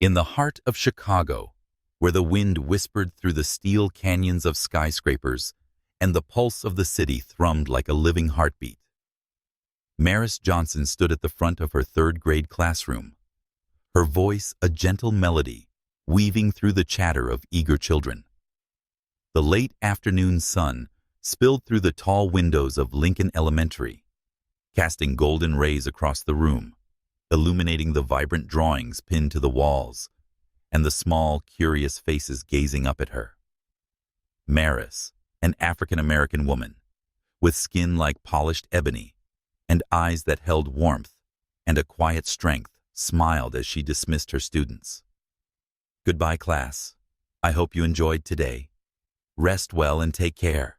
In the heart of Chicago, where the wind whispered through the steel canyons of skyscrapers and the pulse of the city thrummed like a living heartbeat, Maris Johnson stood at the front of her third-grade classroom, her voice a gentle melody weaving through the chatter of eager children. The late afternoon sun spilled through the tall windows of Lincoln Elementary, casting golden rays across the room, illuminating the vibrant drawings pinned to the walls and the small, curious faces gazing up at her. Maris, an African-American woman, with skin like polished ebony and eyes that held warmth and a quiet strength, smiled as she dismissed her students. "Goodbye, class. I hope you enjoyed today. Rest well and take care,"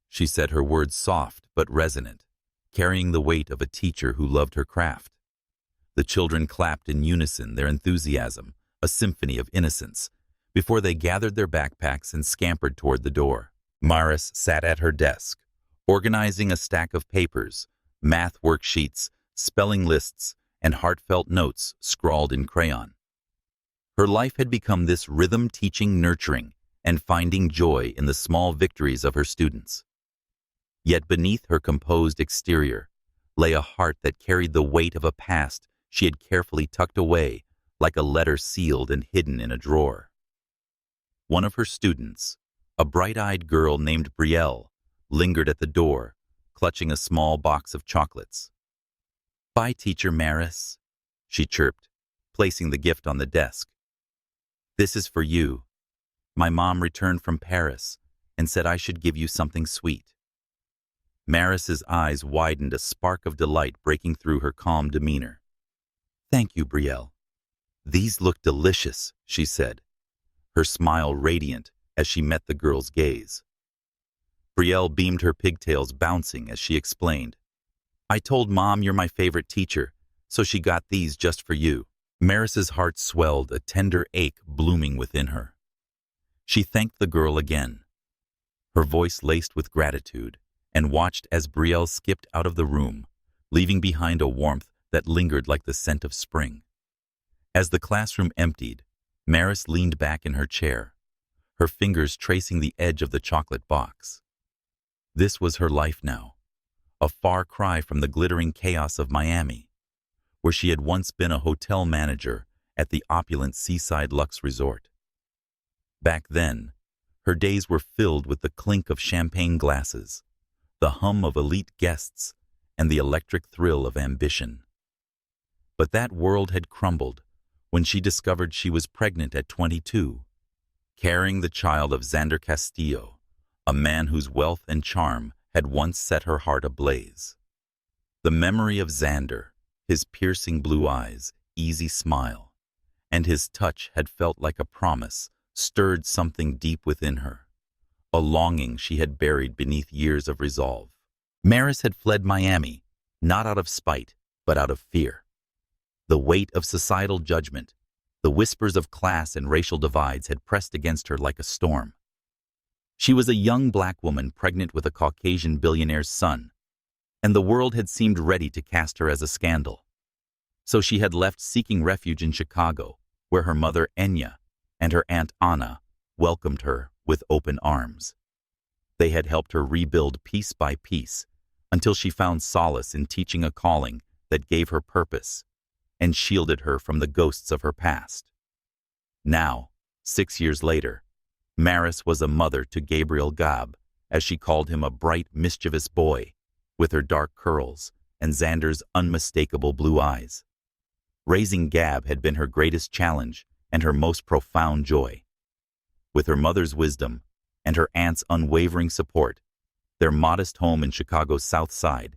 she said, her words soft but resonant, carrying the weight of a teacher who loved her craft. The children clapped in unison, their enthusiasm a symphony of innocence, before they gathered their backpacks and scampered toward the door. Maris sat at her desk, organizing a stack of papers, math worksheets, spelling lists, and heartfelt notes scrawled in crayon. Her life had become this rhythm, teaching, nurturing, and finding joy in the small victories of her students. Yet beneath her composed exterior lay a heart that carried the weight of a past she had carefully tucked away, like a letter sealed and hidden in a drawer. One of her students, a bright-eyed girl named Brielle, lingered at the door, clutching a small box of chocolates. "Bye, Teacher Maris," she chirped, placing the gift on the desk. "This is for you. My mom returned from Paris and said I should give you something sweet." Maris's eyes widened, a spark of delight breaking through her calm demeanor. "Thank you, Brielle. These look delicious," she said, her smile radiant as she met the girl's gaze. Brielle beamed, her pigtails bouncing as she explained, "I told Mom you're my favorite teacher, so she got these just for you." Maris's heart swelled, a tender ache blooming within her. She thanked the girl again, her voice laced with gratitude, and watched as Brielle skipped out of the room, leaving behind a warmth that lingered like the scent of spring. As the classroom emptied, Maris leaned back in her chair, her fingers tracing the edge of the chocolate box. This was her life now, a far cry from the glittering chaos of Miami, where she had once been a hotel manager at the opulent seaside luxe resort. Back then, her days were filled with the clink of champagne glasses, the hum of elite guests, and the electric thrill of ambition. But that world had crumbled when she discovered she was pregnant at 22, carrying the child of Zander Castillo, a man whose wealth and charm had once set her heart ablaze. The memory of Zander, his piercing blue eyes, easy smile, and his touch had felt like a promise, stirred something deep within her, a longing she had buried beneath years of resolve. Maris had fled Miami, not out of spite, but out of fear. The weight of societal judgment, the whispers of class and racial divides had pressed against her like a storm. She was a young black woman pregnant with a Caucasian billionaire's son, and the world had seemed ready to cast her as a scandal. So she had left, seeking refuge in Chicago, where her mother Enya and her aunt Anna welcomed her with open arms. They had helped her rebuild piece by piece until she found solace in teaching, a calling that gave her purpose and shielded her from the ghosts of her past. Now, 6 years later, Maris was a mother to Gabriel Gab, as she called him, a bright, mischievous boy with her dark curls and Zander's unmistakable blue eyes. Raising Gab had been her greatest challenge and her most profound joy. With her mother's wisdom and her aunt's unwavering support, their modest home in Chicago's South Side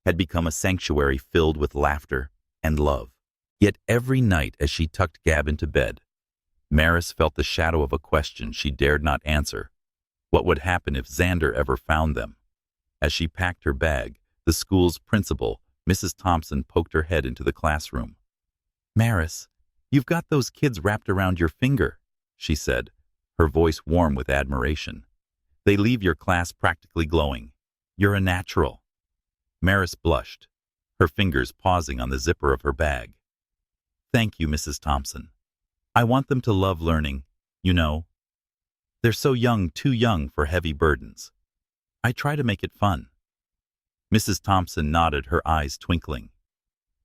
had become a sanctuary filled with laughter and love. Yet every night as she tucked Gab into bed, Maris felt the shadow of a question she dared not answer. What would happen if Zander ever found them? As she packed her bag, the school's principal, Mrs. Thompson, poked her head into the classroom. "Maris, you've got those kids wrapped around your finger," she said, her voice warm with admiration. "They leave your class practically glowing. You're a natural." Maris blushed, her fingers pausing on the zipper of her bag. "Thank you, Mrs. Thompson. I want them to love learning, you know. They're so young, too young for heavy burdens. I try to make it fun." Mrs. Thompson nodded, her eyes twinkling.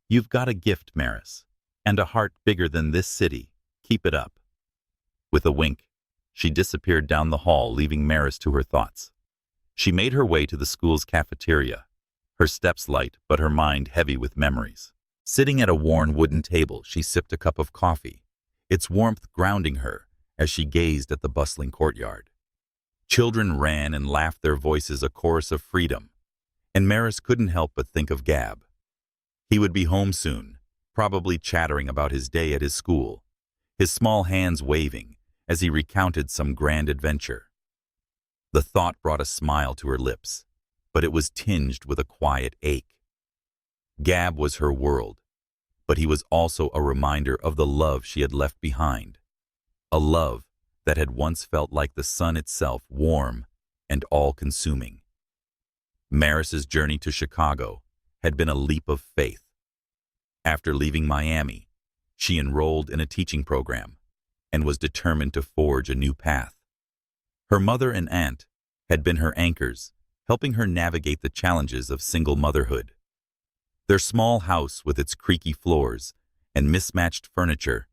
"You've got a gift, Maris, and a heart bigger than this city. Keep it up." With a wink, she disappeared down the hall, leaving Maris to her thoughts. She made her way to the school's cafeteria, her steps light but her mind heavy with memories. Sitting at a worn wooden table, she sipped a cup of coffee, its warmth grounding her as she gazed at the bustling courtyard. Children ran and laughed, their voices a chorus of freedom, and Maris couldn't help but think of Gab. He would be home soon, probably chattering about his day at his school, his small hands waving as he recounted some grand adventure. The thought brought a smile to her lips, but it was tinged with a quiet ache. Gab was her world, but he was also a reminder of the love she had left behind, a love that had once felt like the sun itself, warm and all-consuming. Maris's journey to Chicago had been a leap of faith. After leaving Miami, she enrolled in a teaching program and was determined to forge a new path. Her mother and aunt had been her anchors, helping her navigate the challenges of single motherhood. Their small house, with its creaky floors and mismatched furniture,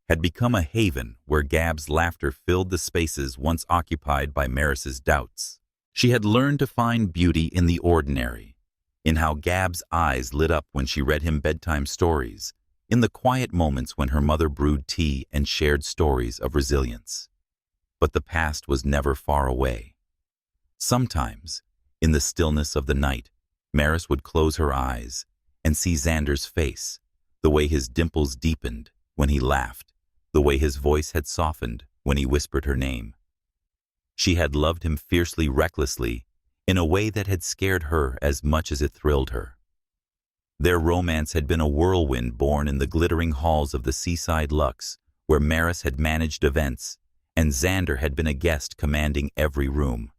had become a haven where Gab's laughter filled the spaces once occupied by Maris's doubts. She had learned to find beauty in the ordinary, in how Gab's eyes lit up when she read him bedtime stories, in the quiet moments when her mother brewed tea and shared stories of resilience. But the past was never far away. Sometimes, in the stillness of the night, Maris would close her eyes and see Zander's face, the way his dimples deepened when he laughed, the way his voice had softened when he whispered her name. She had loved him fiercely, recklessly, in a way that had scared her as much as it thrilled her. Their romance had been a whirlwind born in the glittering halls of the seaside Lux, where Maris had managed events, and Zander had been a guest commanding every room.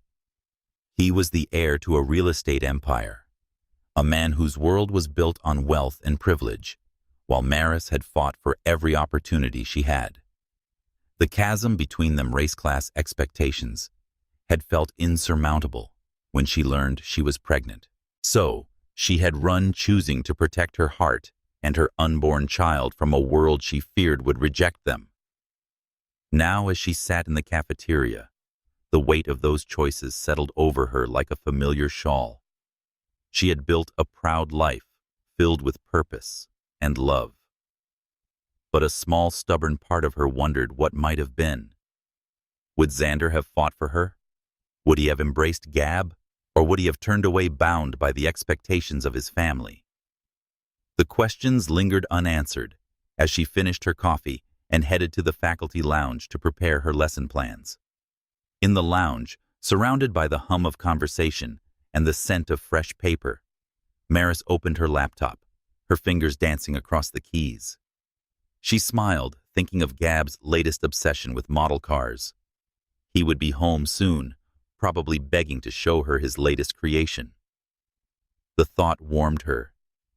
He was the heir to a real estate empire, a man whose world was built on wealth and privilege, while Maris had fought for every opportunity she had. The chasm between them, race-class expectations, had felt insurmountable when she learned she was pregnant. So, she had run, choosing to protect her heart and her unborn child from a world she feared would reject them. Now, as she sat in the cafeteria, the weight of those choices settled over her like a familiar shawl. She had built a proud life filled with purpose and love. But a small, stubborn part of her wondered what might have been. Would Zander have fought for her? Would he have embraced Gab? Or would he have turned away, bound by the expectations of his family? The questions lingered unanswered as she finished her coffee and headed to the faculty lounge to prepare her lesson plans. In the lounge, surrounded by the hum of conversation and the scent of fresh paper, Maris opened her laptop, her fingers dancing across the keys. She smiled, thinking of Gab's latest obsession with model cars. He would be home soon, probably begging to show her his latest creation. The thought warmed her,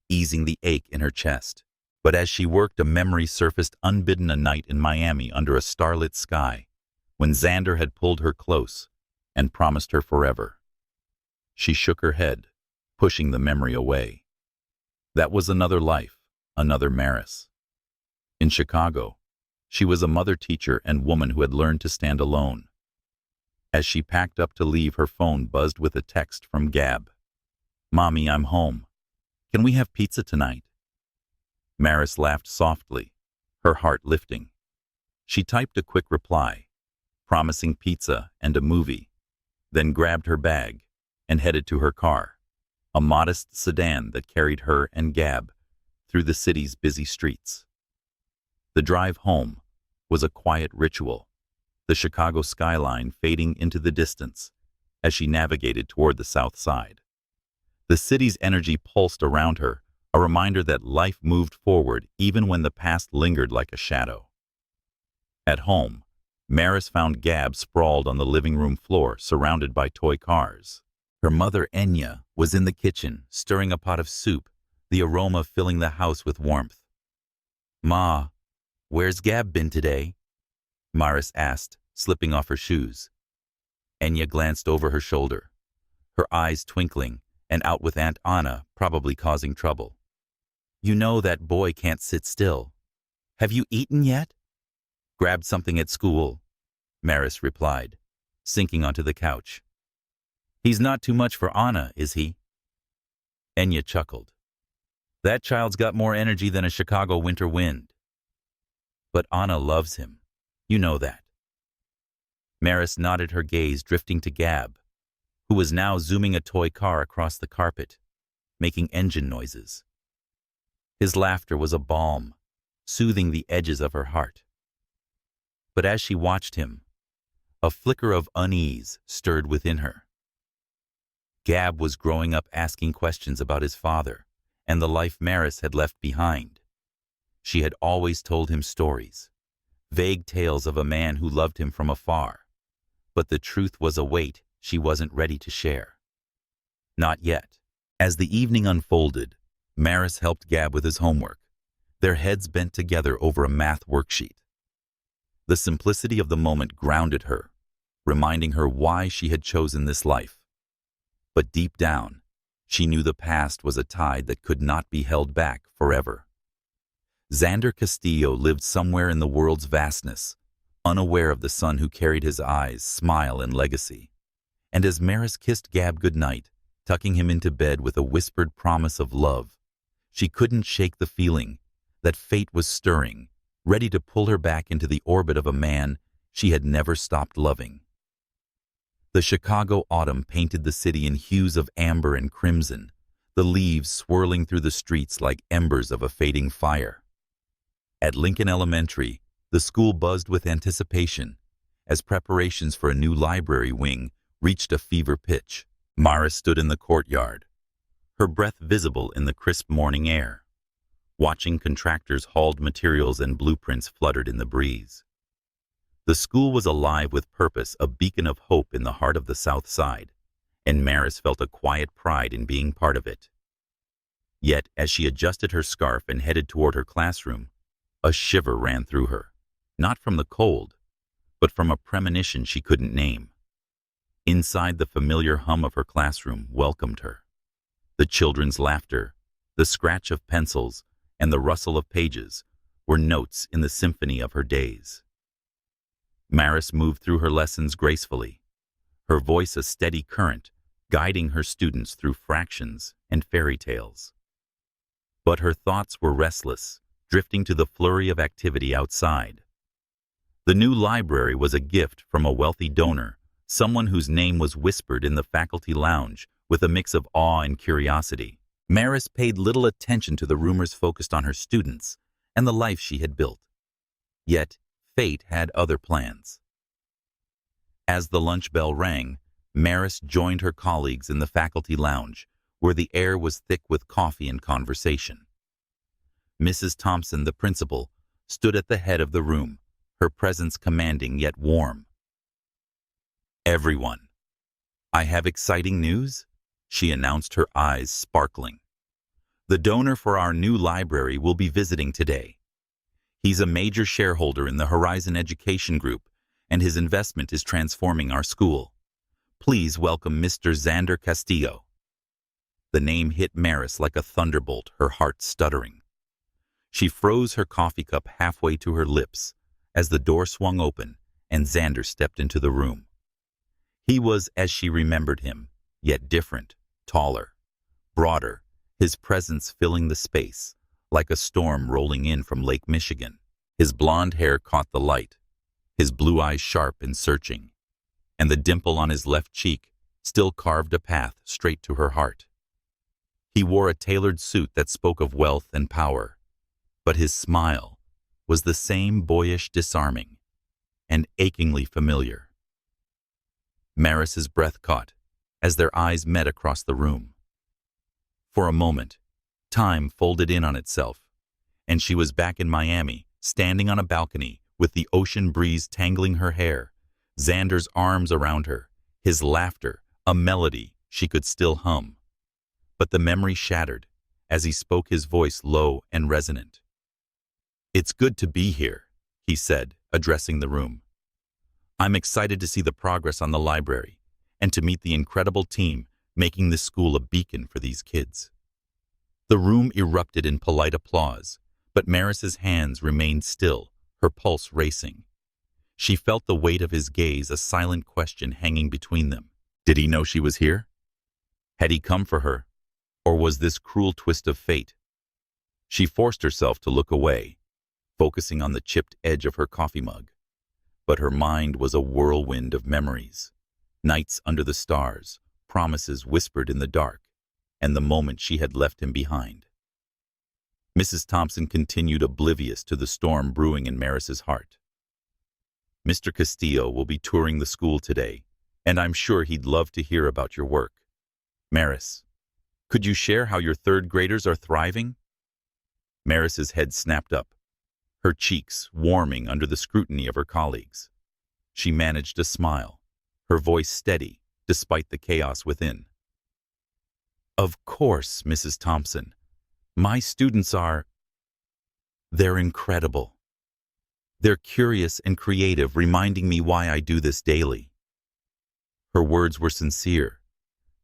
easing the ache in her chest. But as she worked, a memory surfaced, unbidden, a night in Miami under a starlit sky, when Zander had pulled her close and promised her forever. She shook her head, pushing the memory away. That was another life, another Maris. In Chicago, she was a mother, teacher, and woman who had learned to stand alone. As she packed up to leave, her phone buzzed with a text from Gab. "Mommy, I'm home. Can we have pizza tonight?" Maris laughed softly, her heart lifting. She typed a quick reply, promising pizza and a movie, then grabbed her bag and headed to her car, a modest sedan that carried her and Gab through the city's busy streets. The drive home was a quiet ritual, the Chicago skyline fading into the distance as she navigated toward the south side. The city's energy pulsed around her, a reminder that life moved forward even when the past lingered like a shadow. At home, Maris found Gab sprawled on the living room floor, surrounded by toy cars. Her mother, Enya, was in the kitchen, stirring a pot of soup, the aroma filling the house with warmth. "Ma, where's Gab been today?" Maris asked, slipping off her shoes. Enya glanced over her shoulder, her eyes twinkling, and out with Aunt Anna, probably causing trouble. You know that boy can't sit still. Have you eaten yet? Grabbed something at school, Maris replied, sinking onto the couch. He's not too much for Anna, is he? Enya chuckled. That child's got more energy than a Chicago winter wind. But Anna loves him. You know that. Maris nodded, her gaze drifting to Gab, who was now zooming a toy car across the carpet, making engine noises. His laughter was a balm, soothing the edges of her heart. But as she watched him, a flicker of unease stirred within her. Gab was growing up asking questions about his father and the life Maris had left behind. She had always told him stories, vague tales of a man who loved him from afar, but the truth was a weight she wasn't ready to share. Not yet. As the evening unfolded, Maris helped Gab with his homework, their heads bent together over a math worksheet. The simplicity of the moment grounded her, reminding her why she had chosen this life. But deep down, she knew the past was a tide that could not be held back forever. Zander Castillo lived somewhere in the world's vastness, unaware of the son who carried his eyes, smile, and legacy. And as Maris kissed Gab goodnight, tucking him into bed with a whispered promise of love, she couldn't shake the feeling that fate was stirring, ready to pull her back into the orbit of a man she had never stopped loving. The Chicago autumn painted the city in hues of amber and crimson, the leaves swirling through the streets like embers of a fading fire. At Lincoln Elementary, the school buzzed with anticipation as preparations for a new library wing reached a fever pitch. Maris stood in the courtyard, her breath visible in the crisp morning air, watching contractors' hauled materials and blueprints fluttered in the breeze. The school was alive with purpose, a beacon of hope in the heart of the South Side, and Maris felt a quiet pride in being part of it. Yet, as she adjusted her scarf and headed toward her classroom, a shiver ran through her, not from the cold, but from a premonition she couldn't name. Inside, the familiar hum of her classroom welcomed her. The children's laughter, the scratch of pencils, and the rustle of pages were notes in the symphony of her days. Maris moved through her lessons gracefully, her voice a steady current, guiding her students through fractions and fairy tales. But her thoughts were restless, drifting to the flurry of activity outside. The new library was a gift from a wealthy donor, someone whose name was whispered in the faculty lounge with a mix of awe and curiosity. Maris paid little attention to the rumors focused on her students and the life she had built. Yet, fate had other plans. As the lunch bell rang, Maris joined her colleagues in the faculty lounge, where the air was thick with coffee and conversation. Mrs. Thompson, the principal, stood at the head of the room, her presence commanding yet warm. Everyone, I have exciting news, she announced, her eyes sparkling. The donor for our new library will be visiting today. He's a major shareholder in the Horizon Education Group, and his investment is transforming our school. Please welcome Mr. Zander Castillo. The name hit Maris like a thunderbolt, her heart stuttering. She froze her coffee cup halfway to her lips as the door swung open and Zander stepped into the room. He was as she remembered him, yet different, taller, broader, his presence filling the space like a storm rolling in from Lake Michigan. His blonde hair caught the light, his blue eyes sharp and searching, and the dimple on his left cheek still carved a path straight to her heart. He wore a tailored suit that spoke of wealth and power, but his smile was the same boyish, disarming, and achingly familiar. Maris's breath caught as their eyes met across the room. For a moment, time folded in on itself, and she was back in Miami, standing on a balcony with the ocean breeze tangling her hair, Zander's arms around her, his laughter, a melody she could still hum. But the memory shattered as he spoke, his voice low and resonant. "It's good to be here," he said, addressing the room. I'm excited to see the progress on the library and to meet the incredible team making this school a beacon for these kids." The room erupted in polite applause, but Maris's hands remained still, her pulse racing. She felt the weight of his gaze, a silent question hanging between them. Did he know she was here? Had he come for her? Or was this cruel twist of fate? She forced herself to look away, focusing on the chipped edge of her coffee mug. But her mind was a whirlwind of memories. Nights under the stars, promises whispered in the dark, and the moment she had left him behind. Mrs. Thompson continued, oblivious to the storm brewing in Maris's heart. "Mr. Castillo will be touring the school today, and I'm sure he'd love to hear about your work. Maris, could you share how your third graders are thriving?" Maris's head snapped up, her cheeks warming under the scrutiny of her colleagues. She managed a smile, her voice steady despite the chaos within. "Of course, Mrs. Thompson. My students they're incredible. They're curious and creative, reminding me why I do this daily." Her words were sincere,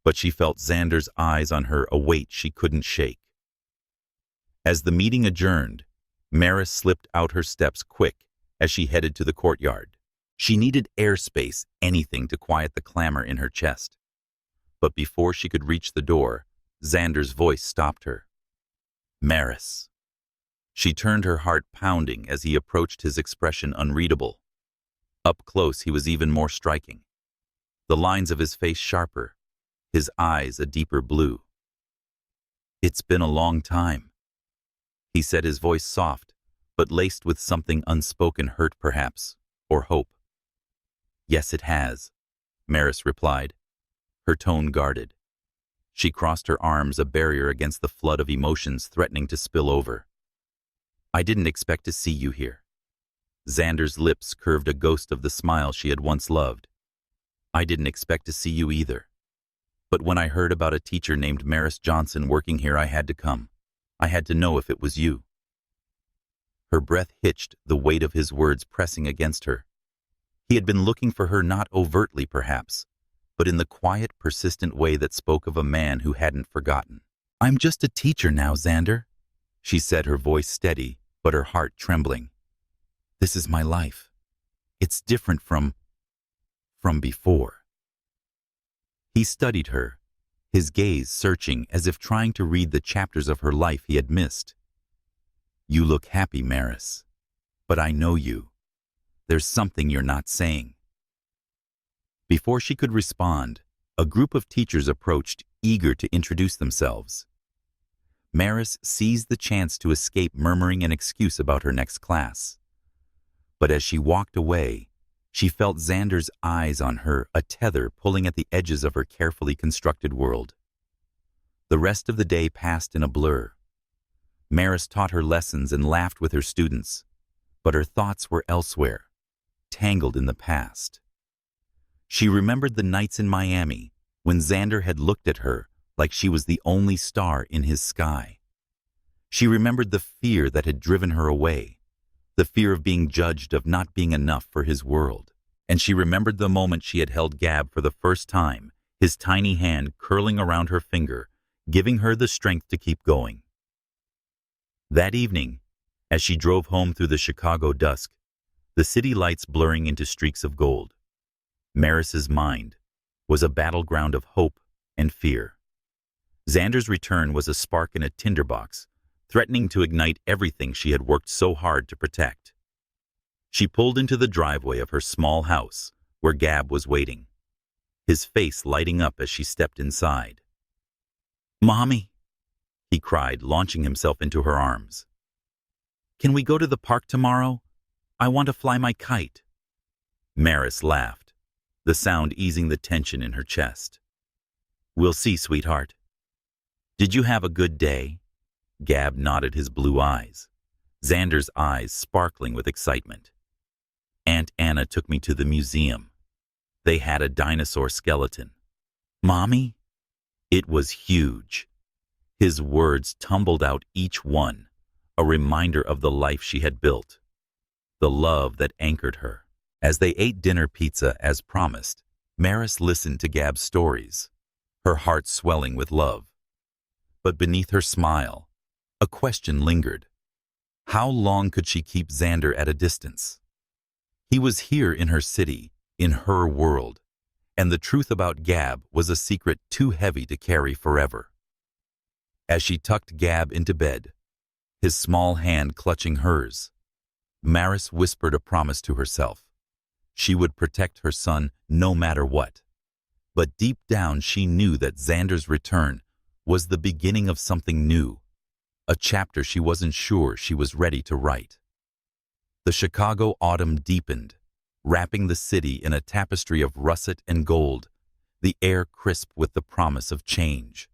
but she felt Zander's eyes on her, a weight she couldn't shake. As the meeting adjourned, Maris slipped out her steps quick as she headed to the courtyard. She needed airspace, anything to quiet the clamor in her chest. But before she could reach the door, Zander's voice stopped her. "Maris." She turned, her heart pounding as he approached, his expression unreadable. Up close, he was even more striking. The lines of his face sharper, his eyes a deeper blue. "It's been a long time," he said, his voice soft, but laced with something unspoken, hurt perhaps, or hope. "Yes, it has," Maris replied, her tone guarded. She crossed her arms, a barrier against the flood of emotions threatening to spill over. "I didn't expect to see you here." Zander's lips curved, a ghost of the smile she had once loved. "I didn't expect to see you either. But when I heard about a teacher named Maris Johnson working here, I had to come. I had to know if it was you." Her breath hitched, the weight of his words pressing against her. He had been looking for her, not overtly perhaps, but in the quiet, persistent way that spoke of a man who hadn't forgotten. "I'm just a teacher now, Zander," she said, her voice steady, but her heart trembling. "This is my life. It's different from before." He studied her, his gaze searching, as if trying to read the chapters of her life he had missed. "You look happy, Maris, but I know you. There's something you're not saying." Before she could respond, a group of teachers approached, eager to introduce themselves. Maris seized the chance to escape, murmuring an excuse about her next class. But as she walked away, she felt Zander's eyes on her, a tether pulling at the edges of her carefully constructed world. The rest of the day passed in a blur. Maris taught her lessons and laughed with her students, but her thoughts were elsewhere, tangled in the past. She remembered the nights in Miami when Zander had looked at her like she was the only star in his sky. She remembered the fear that had driven her away, the fear of being judged, of not being enough for his world. And she remembered the moment she had held Gab for the first time, his tiny hand curling around her finger, giving her the strength to keep going. That evening, as she drove home through the Chicago dusk, the city lights blurring into streaks of gold, Maris's mind was a battleground of hope and fear. Zander's return was a spark in a tinderbox, threatening to ignite everything she had worked so hard to protect. She pulled into the driveway of her small house, where Gab was waiting, his face lighting up as she stepped inside. "Mommy," he cried, launching himself into her arms. "Can we go to the park tomorrow? I want to fly my kite." Maris laughed, the sound easing the tension in her chest. "We'll see, sweetheart. Did you have a good day?" Gab nodded, his blue eyes, Zander's eyes sparkling with excitement. "Aunt Anna took me to the museum. They had a dinosaur skeleton." "Mommy?" It was huge. His words tumbled out, each one a reminder of the life she had built, the love that anchored her, As they ate dinner pizza as promised, Maris listened to Gab's stories, her heart swelling with love. But beneath her smile, a question lingered. How long could she keep Zander at a distance? He was here in her city, in her world, and the truth about Gab was a secret too heavy to carry forever. As she tucked Gab into bed, his small hand clutching hers, Maris whispered a promise to herself. She would protect her son no matter what. But deep down she knew that Zander's return was the beginning of something new, a chapter she wasn't sure she was ready to write. The Chicago autumn deepened, wrapping the city in a tapestry of russet and gold, the air crisp with the promise of change.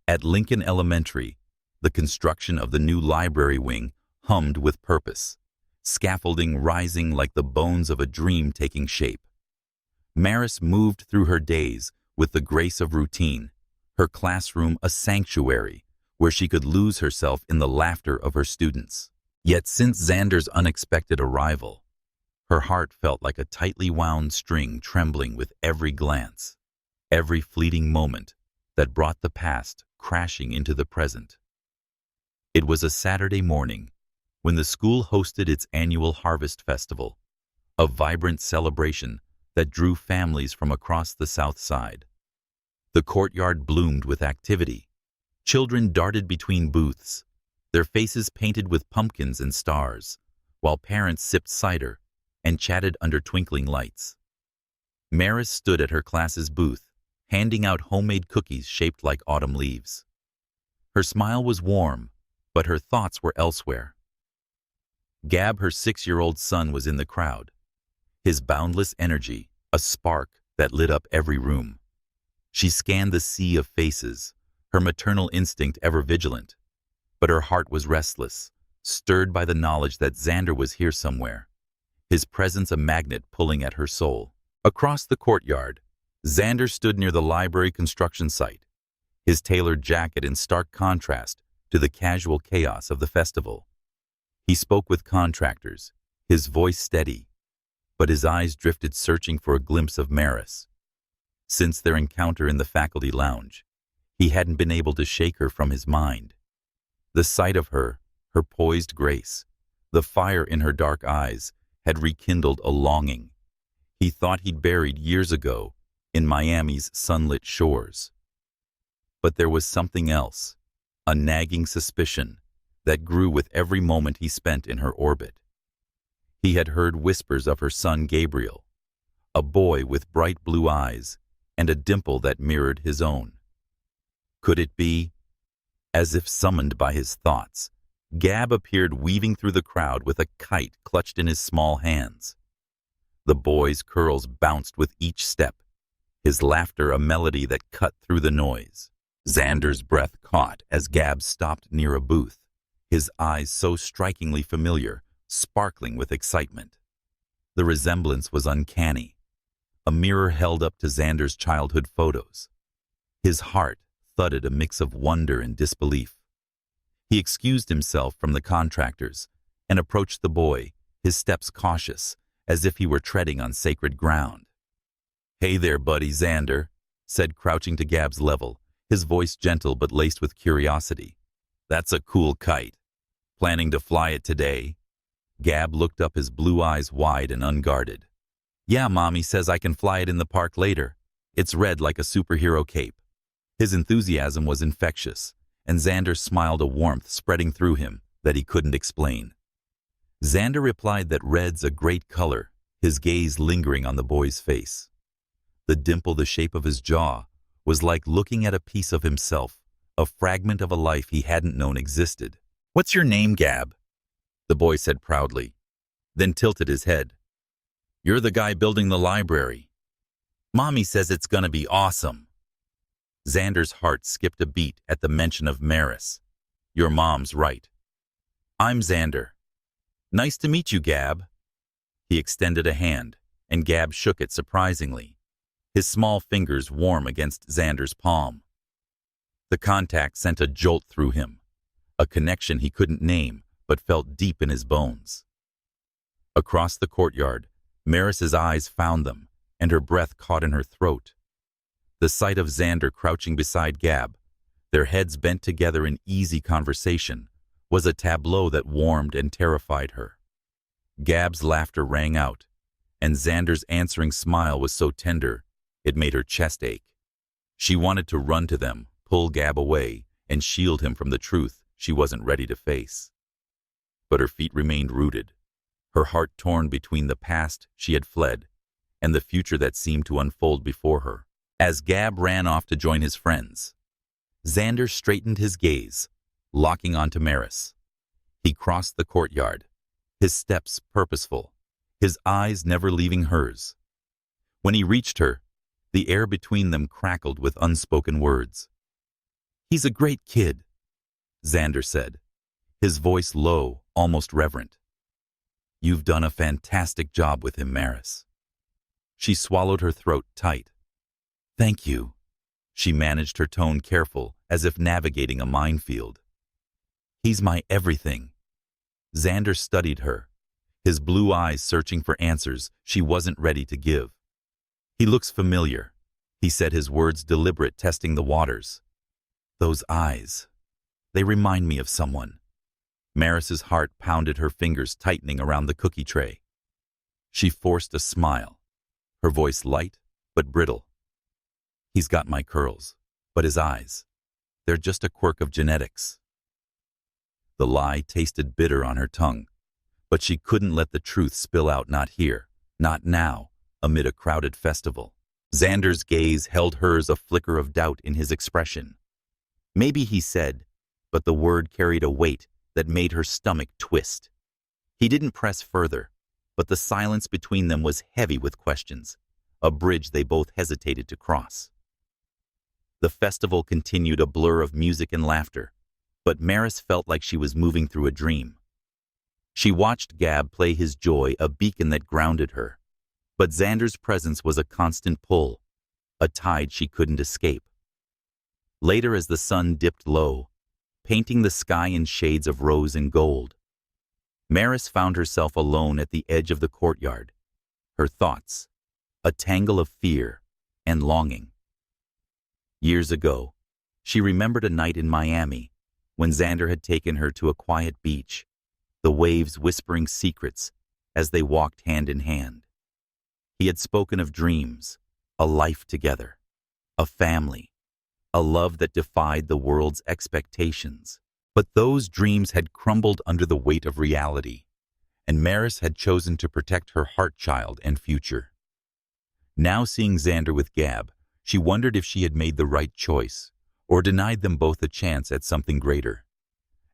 At Lincoln Elementary, the construction of the new library wing hummed with purpose, scaffolding rising like the bones of a dream taking shape. Maris moved through her days with the grace of routine, her classroom a sanctuary where she could lose herself in the laughter of her students. Yet since Zander's unexpected arrival, her heart felt like a tightly wound string trembling with every glance, every fleeting moment that brought the past crashing into the present. It was a Saturday morning when the school hosted its annual Harvest Festival, a vibrant celebration that drew families from across the South Side. The courtyard bloomed with activity. Children darted between booths, their faces painted with pumpkins and stars, while parents sipped cider and chatted under twinkling lights. Maris stood at her class's booth, handing out homemade cookies shaped like autumn leaves. Her smile was warm, but her thoughts were elsewhere. Gab, her 6-year-old son, was in the crowd, his boundless energy a spark that lit up every room. She scanned the sea of faces, her maternal instinct ever vigilant, but her heart was restless, stirred by the knowledge that Zander was here somewhere, his presence a magnet pulling at her soul. Across the courtyard, Zander stood near the library construction site, his tailored jacket in stark contrast to the casual chaos of the festival. He spoke with contractors, his voice steady, but his eyes drifted searching for a glimpse of Maris. Since their encounter in the faculty lounge, he hadn't been able to shake her from his mind. The sight of her, her poised grace, the fire in her dark eyes, had rekindled a longing he thought he'd buried years ago in Miami's sunlit shores. But there was something else, a nagging suspicion that grew with every moment he spent in her orbit. He had heard whispers of her son Gabriel, a boy with bright blue eyes and a dimple that mirrored his own. Could it be? As if summoned by his thoughts, Gab appeared weaving through the crowd with a kite clutched in his small hands. The boy's curls bounced with each step, his laughter a melody that cut through the noise. Zander's breath caught as Gab stopped near a booth, his eyes so strikingly familiar, sparkling with excitement. The resemblance was uncanny, a mirror held up to Zander's childhood photos. His heart thudded a mix of wonder and disbelief. He excused himself from the contractors and approached the boy, his steps cautious, as if he were treading on sacred ground. "Hey there, buddy," Zander said, crouching to Gab's level, his voice gentle but laced with curiosity. "That's a cool kite. Planning to fly it today?" Gab looked up, his blue eyes wide and unguarded. "Yeah, Mommy says I can fly it in the park later. It's red like a superhero cape." His enthusiasm was infectious, and Zander smiled, a warmth spreading through him that he couldn't explain. Zander replied that red's a great color, his gaze lingering on the boy's face. The dimple, the shape of his jaw, was like looking at a piece of himself, a fragment of a life he hadn't known existed. "What's your name, Gab?" the boy said proudly, then tilted his head. "You're the guy building the library. Mommy says it's gonna be awesome." Zander's heart skipped a beat at the mention of Maris. "Your mom's right. I'm Zander. Nice to meet you, Gab." He extended a hand, and Gab shook it surprisingly, his small fingers warm against Zander's palm. The contact sent a jolt through him, a connection he couldn't name but felt deep in his bones. Across the courtyard, Maris's eyes found them, and her breath caught in her throat. The sight of Zander crouching beside Gab, their heads bent together in easy conversation, was a tableau that warmed and terrified her. Gab's laughter rang out, and Zander's answering smile was so tender it made her chest ache. She wanted to run to them, pull Gab away, and shield him from the truth she wasn't ready to face. But her feet remained rooted, her heart torn between the past she had fled and the future that seemed to unfold before her. As Gab ran off to join his friends, Zander straightened his gaze, locking onto Maris. He crossed the courtyard, his steps purposeful, his eyes never leaving hers. When he reached her, the air between them crackled with unspoken words. "He's a great kid," Zander said, his voice low, almost reverent. "You've done a fantastic job with him, Maris." She swallowed her throat tight. "Thank you." She managed her tone careful, as if navigating a minefield. "He's my everything." Zander studied her, his blue eyes searching for answers she wasn't ready to give. "He looks familiar," he said, his words deliberate, testing the waters. "Those eyes, they remind me of someone." Maris's heart pounded, her fingers tightening around the cookie tray. She forced a smile, her voice light but brittle. "He's got my curls, but his eyes, they're just a quirk of genetics." The lie tasted bitter on her tongue, but she couldn't let the truth spill out, not here, not now, amid a crowded festival. Zander's gaze held hers, a flicker of doubt in his expression. "Maybe," he said, but the word carried a weight that made her stomach twist. He didn't press further, but the silence between them was heavy with questions, a bridge they both hesitated to cross. The festival continued, a blur of music and laughter, but Maris felt like she was moving through a dream. She watched Gab play his joy, a beacon that grounded her, but Zander's presence was a constant pull, a tide she couldn't escape. Later, as the sun dipped low, painting the sky in shades of rose and gold, Maris found herself alone at the edge of the courtyard, her thoughts a tangle of fear and longing. Years ago, she remembered a night in Miami when Zander had taken her to a quiet beach, the waves whispering secrets as they walked hand in hand. He had spoken of dreams, a life together, a family, a love that defied the world's expectations. But those dreams had crumbled under the weight of reality, and Maris had chosen to protect her heart child and future. Now, seeing Zander with Gab, she wondered if she had made the right choice, or denied them both a chance at something greater.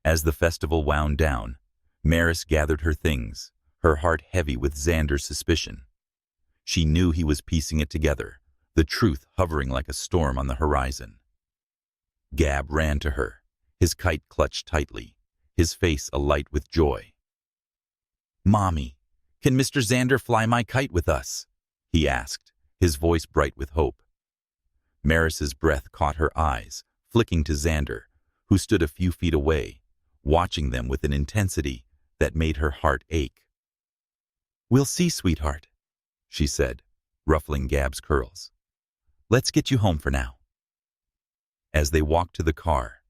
As the festival wound down, Maris gathered her things, her heart heavy with Zander's suspicion. She knew he was piecing it together, the truth hovering like a storm on the horizon. Gab ran to her, his kite clutched tightly, his face alight with joy. "Mommy, can Mr. Zander fly my kite with us?" he asked, his voice bright with hope. Maris's breath caught her eyes, flicking to Zander, who stood a few feet away, watching them with an intensity that made her heart ache. "We'll see, sweetheart," she said, ruffling Gab's curls. "Let's get you home for now." As they walked to the car,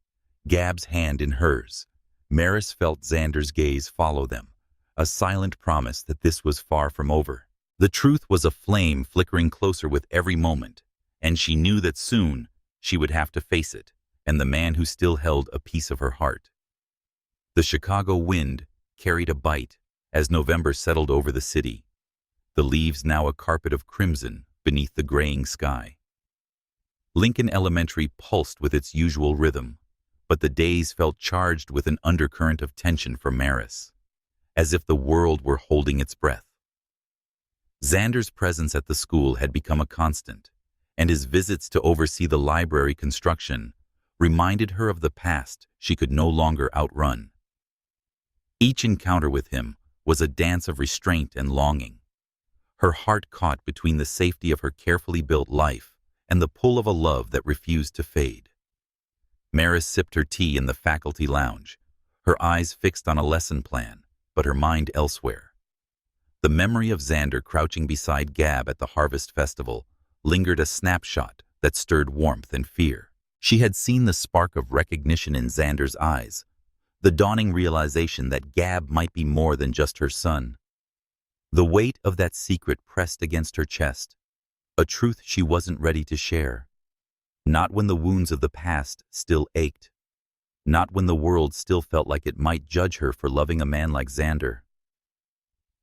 Gab's hand in hers, Maris felt Zander's gaze follow them, a silent promise that this was far from over. The truth was a flame flickering closer with every moment, and she knew that soon she would have to face it, and the man who still held a piece of her heart. The Chicago wind carried a bite as November settled over the city, the leaves now a carpet of crimson beneath the graying sky. Lincoln Elementary pulsed with its usual rhythm, but the days felt charged with an undercurrent of tension for Maris, as if the world were holding its breath. Zander's presence at the school had become a constant, and his visits to oversee the library construction reminded her of the past she could no longer outrun. Each encounter with him was a dance of restraint and longing, her heart caught between the safety of her carefully built life and the pull of a love that refused to fade. Maris sipped her tea in the faculty lounge, her eyes fixed on a lesson plan, but her mind elsewhere. The memory of Zander crouching beside Gab at the Harvest Festival lingered, a snapshot that stirred warmth and fear. She had seen the spark of recognition in Zander's eyes, the dawning realization that Gab might be more than just her son. The weight of that secret pressed against her chest, a truth she wasn't ready to share. Not when the wounds of the past still ached. Not when the world still felt like it might judge her for loving a man like Zander.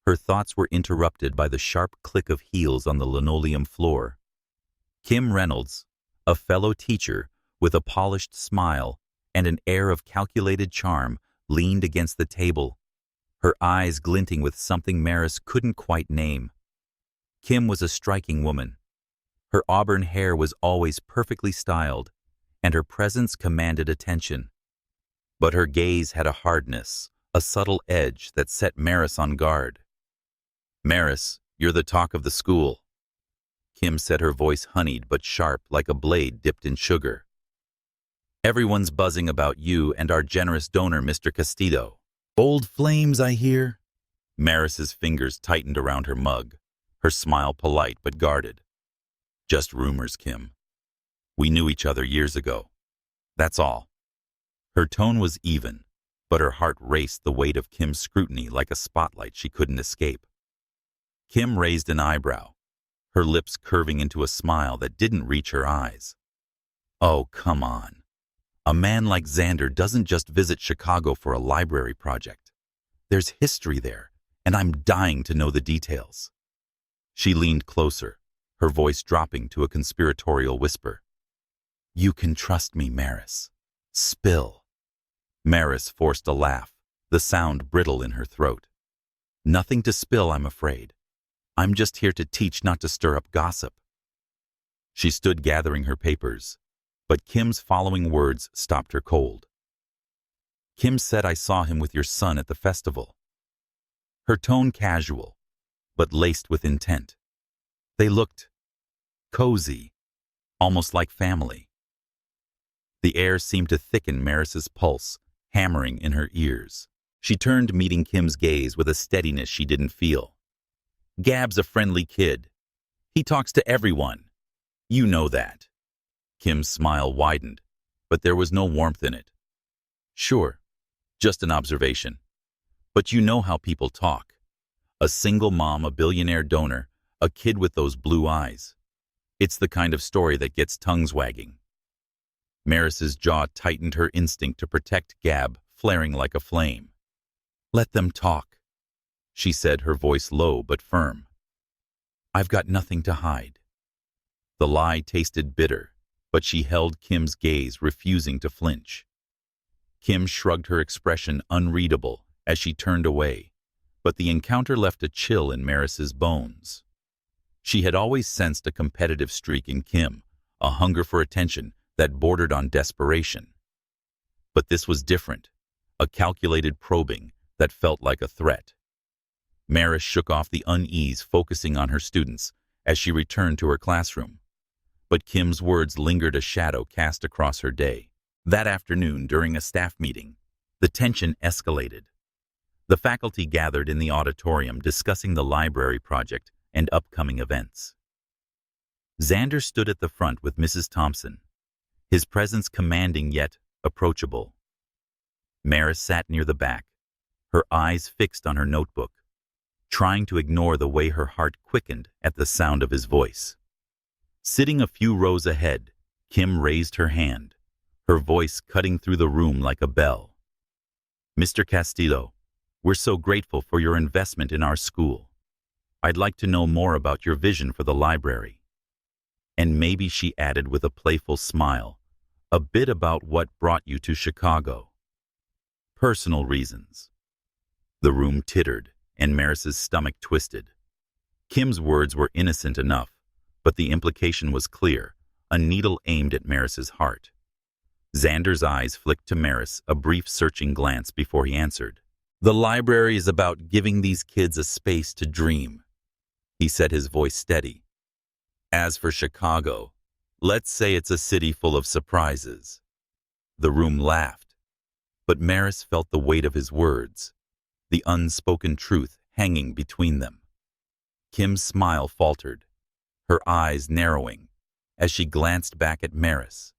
Her thoughts were interrupted by the sharp click of heels on the linoleum floor. Kim Reynolds, a fellow teacher with a polished smile and an air of calculated charm, leaned against the table, her eyes glinting with something Maris couldn't quite name. Kim was a striking woman. Her auburn hair was always perfectly styled, and her presence commanded attention. But her gaze had a hardness, a subtle edge that set Maris on guard. "Maris, you're the talk of the school," Kim said, her voice honeyed but sharp like a blade dipped in sugar. "Everyone's buzzing about you and our generous donor, Mr. Castillo." "Old flames, I hear." Maris's fingers tightened around her mug, her smile polite but guarded. "Just rumors, Kim. We knew each other years ago. That's all." Her tone was even, but her heart raced, the weight of Kim's scrutiny like a spotlight she couldn't escape. Kim raised an eyebrow, her lips curving into a smile that didn't reach her eyes. "Oh, come on. A man like Zander doesn't just visit Chicago for a library project. There's history there, and I'm dying to know the details." She leaned closer, her voice dropping to a conspiratorial whisper. "You can trust me, Maris. Spill." Maris forced a laugh, the sound brittle in her throat. "Nothing to spill, I'm afraid. I'm just here to teach, not to stir up gossip." She stood gathering her papers, but Kim's following words stopped her cold. "Kim said I saw him with your son at the festival." Her tone casual, but laced with intent. They looked cozy, almost like family. The air seemed to thicken Maris's pulse, hammering in her ears. She turned, meeting Kim's gaze with a steadiness she didn't feel. "Gab's a friendly kid. He talks to everyone. You know that." Kim's smile widened, but there was no warmth in it. "Sure, just an observation. But you know how people talk. A single mom, a billionaire donor, a kid with those blue eyes. It's the kind of story that gets tongues wagging." Maris's jaw tightened, her instinct to protect Gab flaring like a flame. "Let them talk," she said, her voice low but firm. "I've got nothing to hide." The lie tasted bitter, but she held Kim's gaze, refusing to flinch. Kim shrugged, her expression unreadable as she turned away, but the encounter left a chill in Maris's bones. She had always sensed a competitive streak in Kim, a hunger for attention that bordered on desperation. But this was different, a calculated probing that felt like a threat. Maris shook off the unease, focusing on her students as she returned to her classroom. But Kim's words lingered, a shadow cast across her day. That afternoon, during a staff meeting, the tension escalated. The faculty gathered in the auditorium, discussing the library project and upcoming events. Zander stood at the front with Mrs. Thompson, his presence commanding yet approachable. Maris sat near the back, her eyes fixed on her notebook, trying to ignore the way her heart quickened at the sound of his voice. Sitting a few rows ahead, Kim raised her hand, her voice cutting through the room like a bell. "Mr. Castillo, we're so grateful for your investment in our school. I'd like to know more about your vision for the library." And maybe, she added with a playful smile, "a bit about what brought you to Chicago." "Personal reasons." The room tittered, and Maris's stomach twisted. Kim's words were innocent enough, but the implication was clear, a needle aimed at Maris's heart. Zander's eyes flicked to Maris, a brief searching glance before he answered. "The library is about giving these kids a space to dream," he said, his voice steady. "As for Chicago, let's say it's a city full of surprises." The room laughed, but Maris felt the weight of his words, the unspoken truth hanging between them. Kim's smile faltered, her eyes narrowing, as she glanced back at Maris,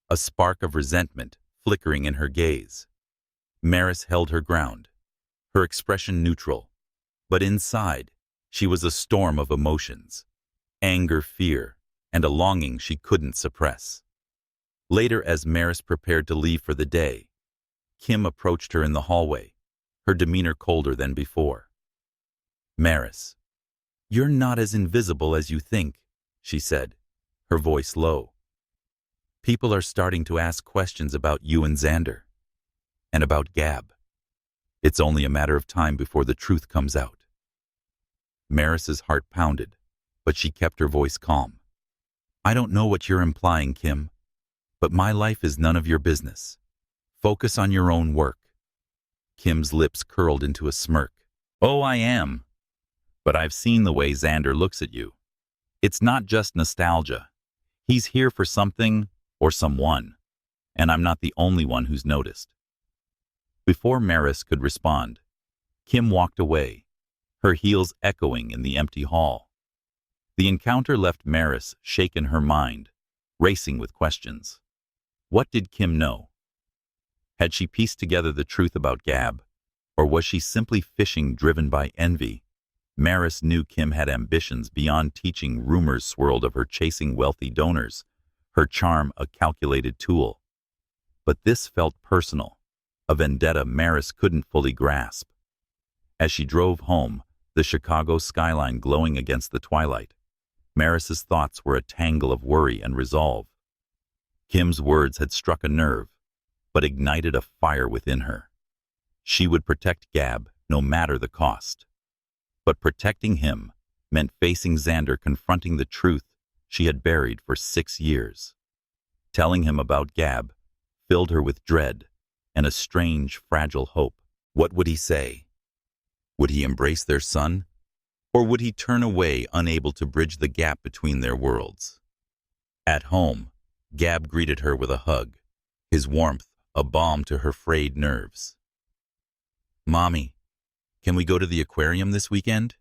a spark of resentment flickering in her gaze. Maris held her ground, her expression neutral, but inside, she was a storm of emotions, anger, fear, and a longing she couldn't suppress. Later, as Maris prepared to leave for the day, Kim approached her in the hallway, her demeanor colder than before. "Maris, you're not as invisible as you think," she said, her voice low. "People are starting to ask questions about you and Zander, and about Gab. It's only a matter of time before the truth comes out." Maris's heart pounded, but she kept her voice calm. "I don't know what you're implying, Kim, but my life is none of your business. Focus on your own work." Kim's lips curled into a smirk. "Oh, I am. But I've seen the way Zander looks at you. It's not just nostalgia. He's here for something or someone, and I'm not the only one who's noticed." Before Maris could respond, Kim walked away, her heels echoing in the empty hall. The encounter left Maris shaken, her mind racing with questions. What did Kim know? Had she pieced together the truth about Gab, or was she simply fishing driven by envy? Maris knew Kim had ambitions beyond teaching. Rumors swirled of her chasing wealthy donors, her charm a calculated tool. But this felt personal, a vendetta Maris couldn't fully grasp. As she drove home, the Chicago skyline glowing against the twilight, Maris's thoughts were a tangle of worry and resolve. Kim's words had struck a nerve, but ignited a fire within her. She would protect Gab no matter the cost. But protecting him meant facing Zander, confronting the truth she had buried for 6 years. Telling him about Gab filled her with dread and a strange, fragile hope. What would he say? Would he embrace their son? Or would he turn away, unable to bridge the gap between their worlds? At home, Gab greeted her with a hug, his warmth a balm to her frayed nerves. "Mommy, can we go to the aquarium this weekend?"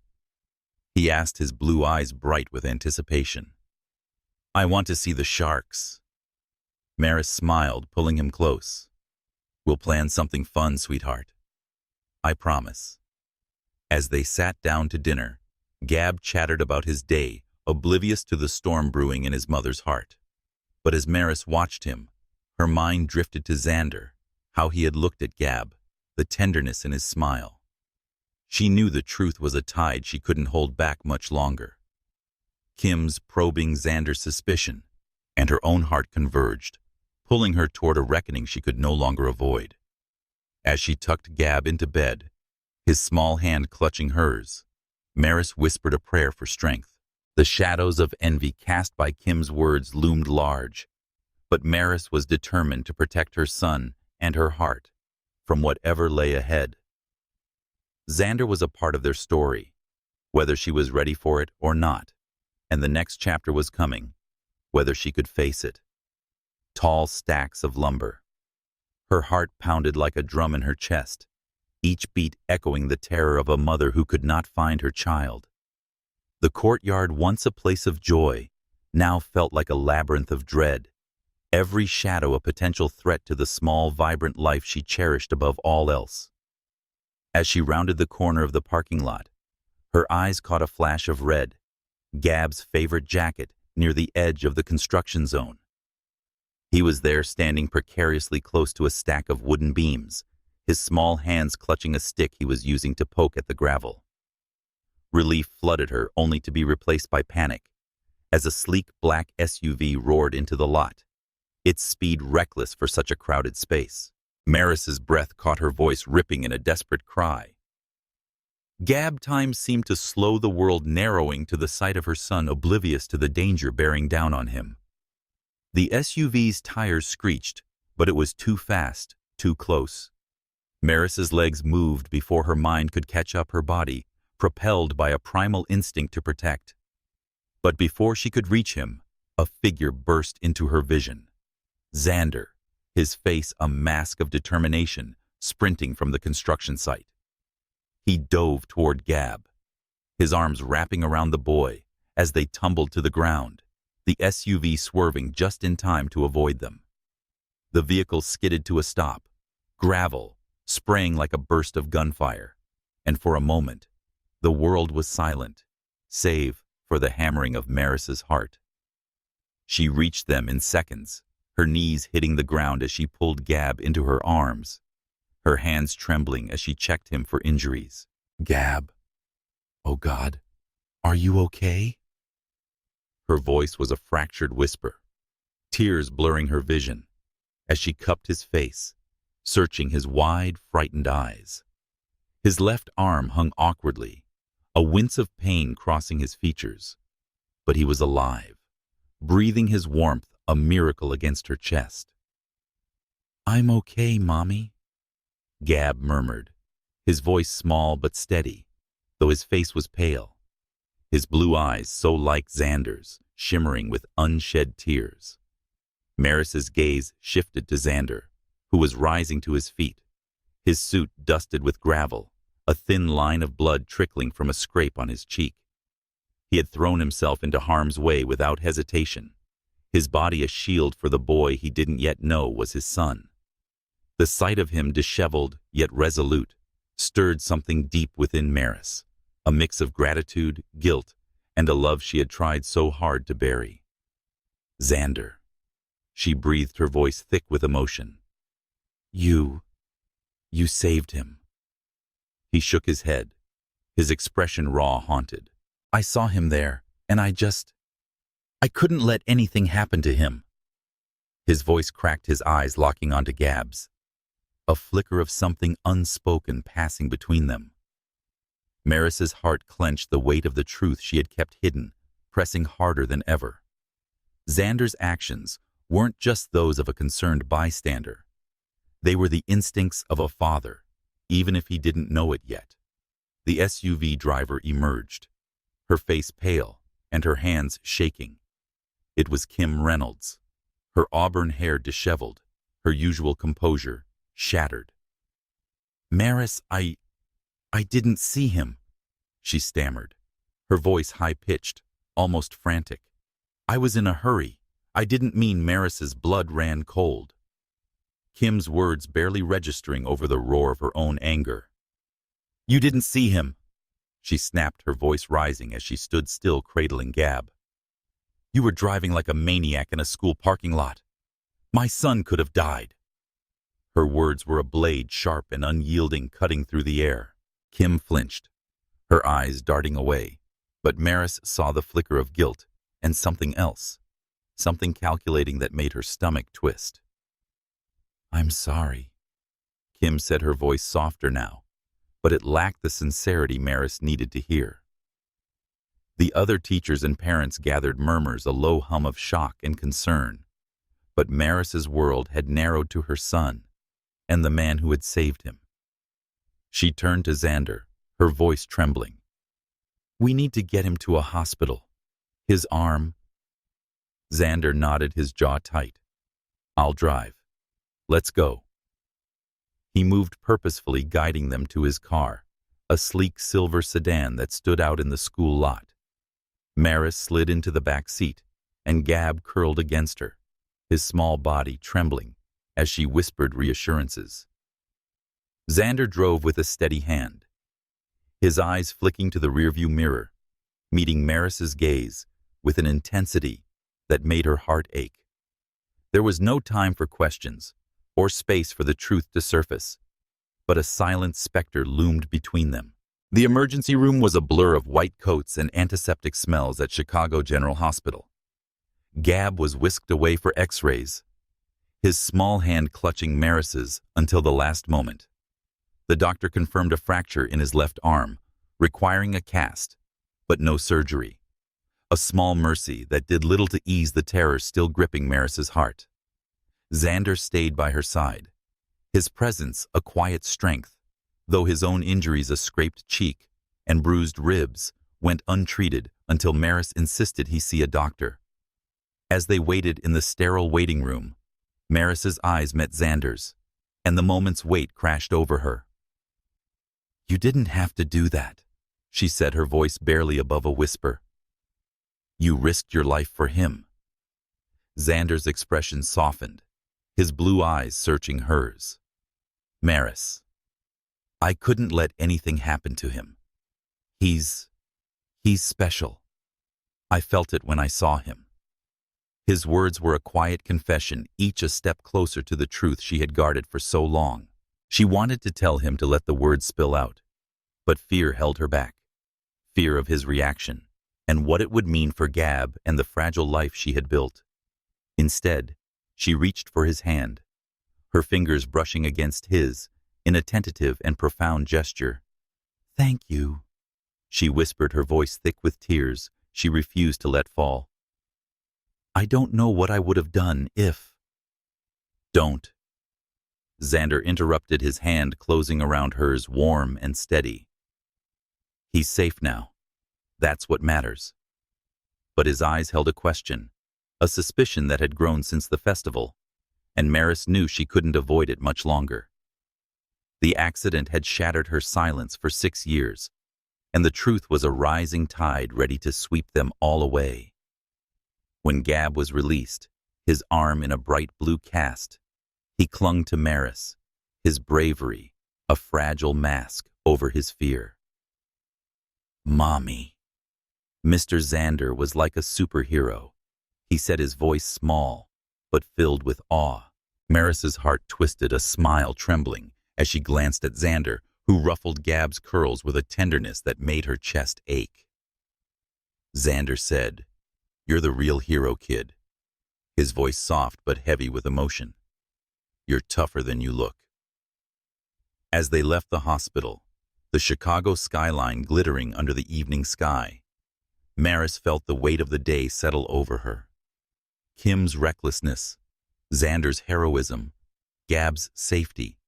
he asked, his blue eyes bright with anticipation. "I want to see the sharks." Maris smiled, pulling him close. "We'll plan something fun, sweetheart. I promise." As they sat down to dinner, Gab chattered about his day, oblivious to the storm brewing in his mother's heart. But as Maris watched him, her mind drifted to Zander, how he had looked at Gab, the tenderness in his smile. She knew the truth was a tide she couldn't hold back much longer. Kim's probing Zander's suspicion, and her own heart converged, pulling her toward a reckoning she could no longer avoid. As she tucked Gab into bed, his small hand clutching hers, Maris whispered a prayer for strength. The shadows of envy cast by Kim's words loomed large, but Maris was determined to protect her son and her heart from whatever lay ahead. Zander was a part of their story, whether she was ready for it or not, and the next chapter was coming, whether she could face it. Tall stacks of lumber. Her heart pounded like a drum in her chest, each beat echoing the terror of a mother who could not find her child. The courtyard, once a place of joy, now felt like a labyrinth of dread, every shadow a potential threat to the small, vibrant life she cherished above all else. As she rounded the corner of the parking lot, her eyes caught a flash of red, Gab's favorite jacket, near the edge of the construction zone. He was there, standing precariously close to a stack of wooden beams, his small hands clutching a stick he was using to poke at the gravel. Relief flooded her, only to be replaced by panic, as a sleek black SUV roared into the lot, its speed reckless for such a crowded space. Maris's breath caught her voice ripping in a desperate cry. Gab time seemed to slow, the world narrowing to the sight of her son, oblivious to the danger bearing down on him. The SUV's tires screeched, but it was too fast, too close. Maris's legs moved before her mind could catch up, her body propelled by a primal instinct to protect. But before she could reach him, a figure burst into her vision. Zander, his face a mask of determination, sprinting from the construction site. He dove toward Gab, his arms wrapping around the boy as they tumbled to the ground, the SUV swerving just in time to avoid them. The vehicle skidded to a stop, gravel spraying like a burst of gunfire, and for a moment, the world was silent, save for the hammering of Maris's heart. She reached them in seconds, her knees hitting the ground as she pulled Gab into her arms, her hands trembling as she checked him for injuries. "Gab, oh God, are you okay?" Her voice was a fractured whisper, tears blurring her vision as she cupped his face, searching his wide, frightened eyes. His left arm hung awkwardly, a wince of pain crossing his features, but he was alive, breathing his warmth, a miracle against her chest. "I'm okay, Mommy," Gab murmured, his voice small but steady, though his face was pale, his blue eyes so like Zander's, shimmering with unshed tears. Maris's gaze shifted to Zander, who was rising to his feet, his suit dusted with gravel, a thin line of blood trickling from a scrape on his cheek. He had thrown himself into harm's way without hesitation, his body a shield for the boy he didn't yet know was his son. The sight of him disheveled yet resolute stirred something deep within Maris, a mix of gratitude, guilt, and a love she had tried so hard to bury. "Zander," she breathed, her voice thick with emotion. You saved him." He shook his head, his expression raw, haunted. "I saw him there, and I couldn't let anything happen to him." His voice cracked, his eyes locking onto Gab's, a flicker of something unspoken passing between them. Maris's heart clenched, the weight of the truth she had kept hidden, pressing harder than ever. Zander's actions weren't just those of a concerned bystander. They were the instincts of a father, even if he didn't know it yet. The SUV driver emerged, her face pale and her hands shaking. It was Kim Reynolds, her auburn hair disheveled, her usual composure shattered. "Maris, I didn't see him," she stammered, her voice high-pitched, almost frantic. "I was in a hurry. I didn't mean." Maris's blood ran cold, Kim's words barely registering over the roar of her own anger. "You didn't see him," she snapped, her voice rising as she stood still, cradling Gab. "You were driving like a maniac in a school parking lot. My son could have died." Her words were a blade, sharp and unyielding, cutting through the air. Kim flinched, her eyes darting away, but Maris saw the flicker of guilt and something else, something calculating that made her stomach twist. "I'm sorry," Kim said, her voice softer now, but it lacked the sincerity Maris needed to hear. The other teachers and parents gathered, murmurs, a low hum of shock and concern, but Maris's world had narrowed to her son and the man who had saved him. She turned to Zander, her voice trembling. "We need to get him to a hospital. His arm—" Zander nodded, his jaw tight. "I'll drive. Let's go." He moved purposefully, guiding them to his car, a sleek silver sedan that stood out in the school lot. Maris slid into the back seat, and Gab curled against her, his small body trembling as she whispered reassurances. Zander drove with a steady hand, his eyes flicking to the rearview mirror, meeting Maris's gaze with an intensity that made her heart ache. There was no time for questions or space for the truth to surface, but a silent specter loomed between them. The emergency room was a blur of white coats and antiseptic smells at Chicago General Hospital. Gab was whisked away for x-rays, his small hand clutching Maris's until the last moment. The doctor confirmed a fracture in his left arm, requiring a cast, but no surgery. A small mercy that did little to ease the terror still gripping Maris's heart. Zander stayed by her side, his presence a quiet strength, though his own injuries, a scraped cheek and bruised ribs, went untreated until Maris insisted he see a doctor. As they waited in the sterile waiting room, Maris's eyes met Zander's, and the moment's weight crashed over her. "You didn't have to do that," she said, her voice barely above a whisper. You risked your life for him. Zander's expression softened, his blue eyes searching hers. Maris, I couldn't let anything happen to him. He's special. I felt it when I saw him. His words were a quiet confession, each a step closer to the truth she had guarded for so long. She wanted to tell him to let the words spill out, but fear held her back. Fear of his reaction, and what it would mean for Gab and the fragile life she had built. Instead, she reached for his hand, her fingers brushing against his in a tentative and profound gesture. Thank you, she whispered, her voice thick with tears she refused to let fall. I don't know what I would have done if... Don't. Zander interrupted, his hand closing around hers, warm and steady. He's safe now. That's what matters. But his eyes held a question, a suspicion that had grown since the festival, and Maris knew she couldn't avoid it much longer. The accident had shattered her silence for 6 years, and the truth was a rising tide ready to sweep them all away. When Gab was released, his arm in a bright blue cast, he clung to Maris, his bravery a fragile mask over his fear. Mommy. Mr. Zander was like a superhero. He said, his voice small, but filled with awe. Maris's heart twisted, a smile trembling as she glanced at Zander, who ruffled Gab's curls with a tenderness that made her chest ache. Zander said, You're the real hero, kid. His voice soft but heavy with emotion. You're tougher than you look. As they left the hospital, the Chicago skyline glittering under the evening sky, Maris felt the weight of the day settle over her. Kim's recklessness, Zander's heroism, Gab's safety.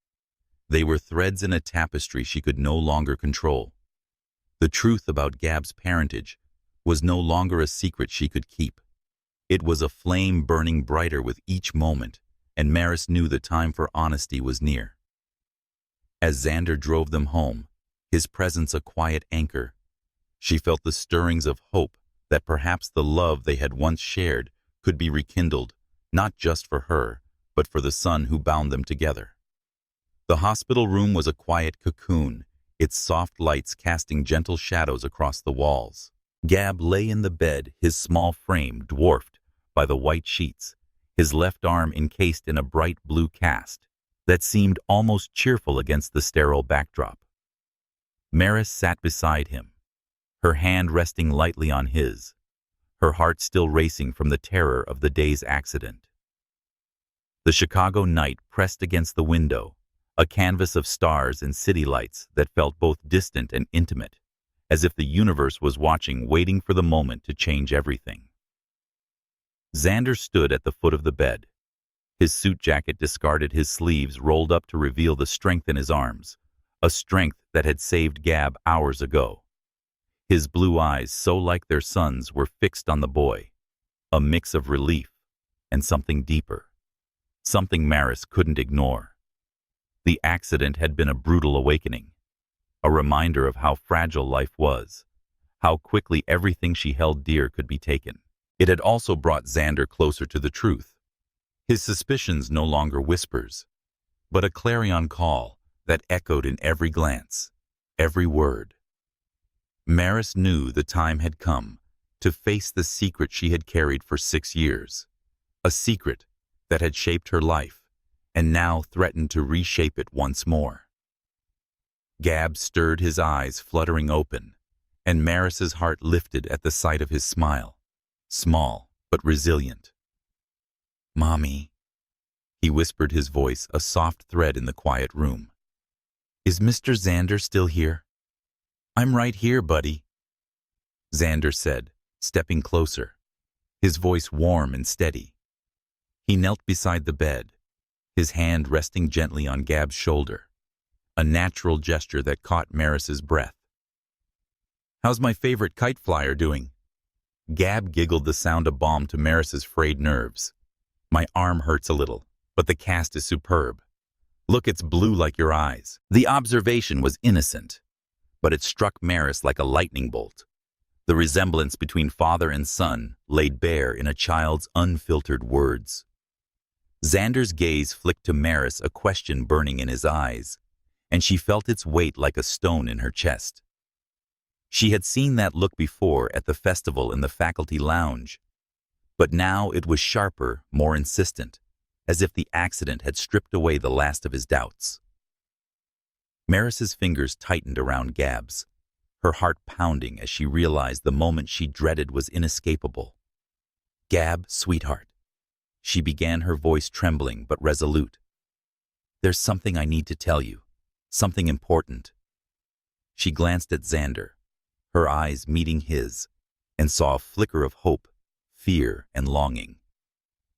They were threads in a tapestry she could no longer control. The truth about Gab's parentage was no longer a secret she could keep. It was a flame burning brighter with each moment, and Maris knew the time for honesty was near. As Zander drove them home, his presence a quiet anchor, she felt the stirrings of hope that perhaps the love they had once shared could be rekindled, not just for her, but for the son who bound them together. The hospital room was a quiet cocoon, its soft lights casting gentle shadows across the walls. Gab lay in the bed, his small frame dwarfed by the white sheets, his left arm encased in a bright blue cast that seemed almost cheerful against the sterile backdrop. Maris sat beside him, her hand resting lightly on his, her heart still racing from the terror of the day's accident. The Chicago night pressed against the window, a canvas of stars and city lights that felt both distant and intimate, as if the universe was watching, waiting for the moment to change everything. Zander stood at the foot of the bed. His suit jacket discarded, his sleeves rolled up to reveal the strength in his arms, a strength that had saved Gab hours ago. His blue eyes, so like their son's, were fixed on the boy, a mix of relief and something deeper, something Maris couldn't ignore. The accident had been a brutal awakening, a reminder of how fragile life was, how quickly everything she held dear could be taken. It had also brought Zander closer to the truth. His suspicions no longer whispers, but a clarion call that echoed in every glance, every word. Maris knew the time had come to face the secret she had carried for 6 years, a secret that had shaped her life and now threatened to reshape it once more. Gab stirred, his eyes fluttering open, and Maris's heart lifted at the sight of his smile, small but resilient. Mommy, he whispered, his voice a soft thread in the quiet room. Is Mr. Zander still here? I'm right here, buddy, Zander said, stepping closer, his voice warm and steady. He knelt beside the bed, his hand resting gently on Gab's shoulder, a natural gesture that caught Maris's breath. How's my favorite kite flyer doing? Gab giggled, the sound a balm to Maris's frayed nerves. My arm hurts a little, but the cast is superb. Look, it's blue like your eyes. The observation was innocent, but it struck Maris like a lightning bolt. The resemblance between father and son laid bare in a child's unfiltered words. Zander's gaze flicked to Maris, a question burning in his eyes, and she felt its weight like a stone in her chest. She had seen that look before at the festival in the faculty lounge, but now it was sharper, more insistent, as if the accident had stripped away the last of his doubts. Maris's fingers tightened around Gab's, her heart pounding as she realized the moment she dreaded was inescapable. "Gab, sweetheart," she began, her voice trembling but resolute. "There's something I need to tell you, something important." She glanced at Zander, her eyes meeting his, and saw a flicker of hope, fear, and longing.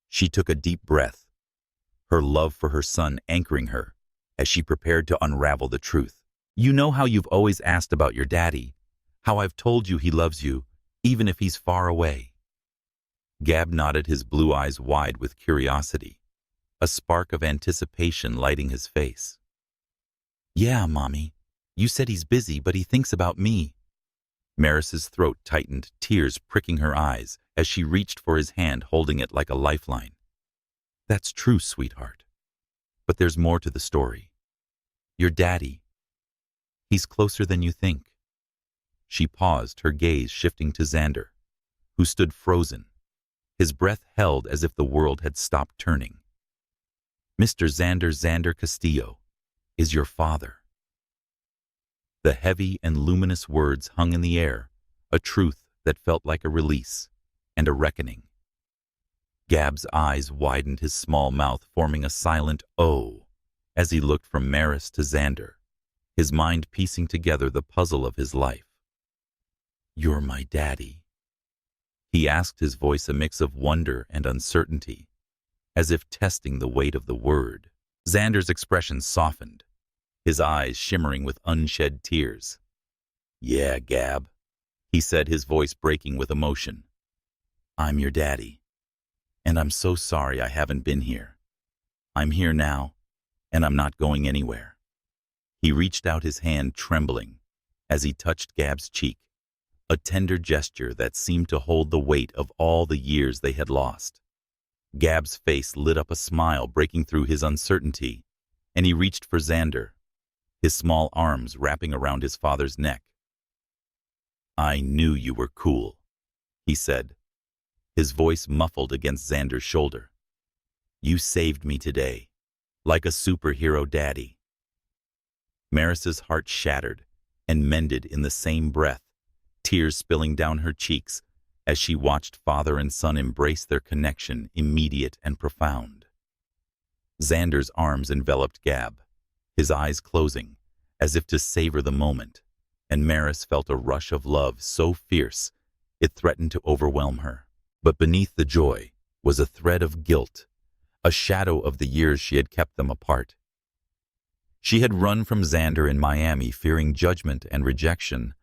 She took a deep breath, her love for her son anchoring her as she prepared to unravel the truth. "You know how you've always asked about your daddy, how I've told you he loves you, even if he's far away." Gab nodded, his blue eyes wide with curiosity, a spark of anticipation lighting his face. "Yeah, Mommy, you said he's busy, but he thinks about me." Maris's throat tightened, tears pricking her eyes as she reached for his hand, holding it like a lifeline. "That's true, sweetheart. But there's more to the story. Your daddy, he's closer than you think." She paused, her gaze shifting to Zander, who stood frozen, his breath held as if the world had stopped turning. "Mr. Zander Castillo is your father." The heavy and luminous words hung in the air, a truth that felt like a release and a reckoning. Gab's eyes widened, his small mouth forming a silent "oh" as he looked from Maris to Zander, his mind piecing together the puzzle of his life. "You're my daddy?" he asked, his voice a mix of wonder and uncertainty, as if testing the weight of the word. Zander's expression softened, his eyes shimmering with unshed tears. "Yeah, Gab," he said, his voice breaking with emotion. "I'm your daddy, and I'm so sorry I haven't been here. I'm here now, and I'm not going anywhere." He reached out, his hand trembling as he touched Gab's cheek, a tender gesture that seemed to hold the weight of all the years they had lost. Gab's face lit up, a smile breaking through his uncertainty, and he reached for Zander, his small arms wrapping around his father's neck. "I knew you were cool," he said, his voice muffled against Zander's shoulder. "You saved me today, like a superhero daddy." Maris's heart shattered and mended in the same breath, tears spilling down her cheeks as she watched father and son embrace their connection, immediate and profound. Zander's arms enveloped Gab, his eyes closing, as if to savor the moment, and Maris felt a rush of love so fierce it threatened to overwhelm her. But beneath the joy was a thread of guilt, a shadow of the years she had kept them apart. She had run from Zander in Miami, fearing judgment and rejection,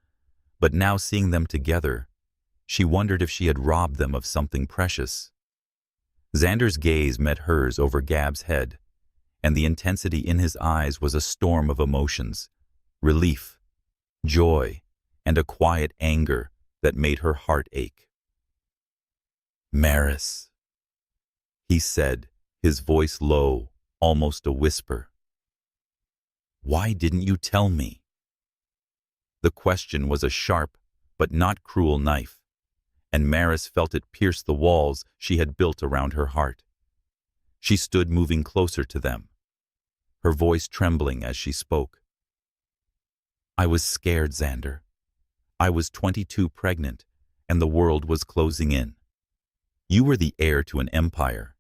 but now seeing them together, she wondered if she had robbed them of something precious. Zander's gaze met hers over Gab's head, and the intensity in his eyes was a storm of emotions, relief, joy, and a quiet anger that made her heart ache. "Maris," he said, his voice low, almost a whisper. "Why didn't you tell me?" The question was a sharp but not cruel knife, and Maris felt it pierce the walls she had built around her heart. She stood, moving closer to them, her voice trembling as she spoke. "I was scared, Zander. I was 22, pregnant, and the world was closing in. You were the heir to an empire,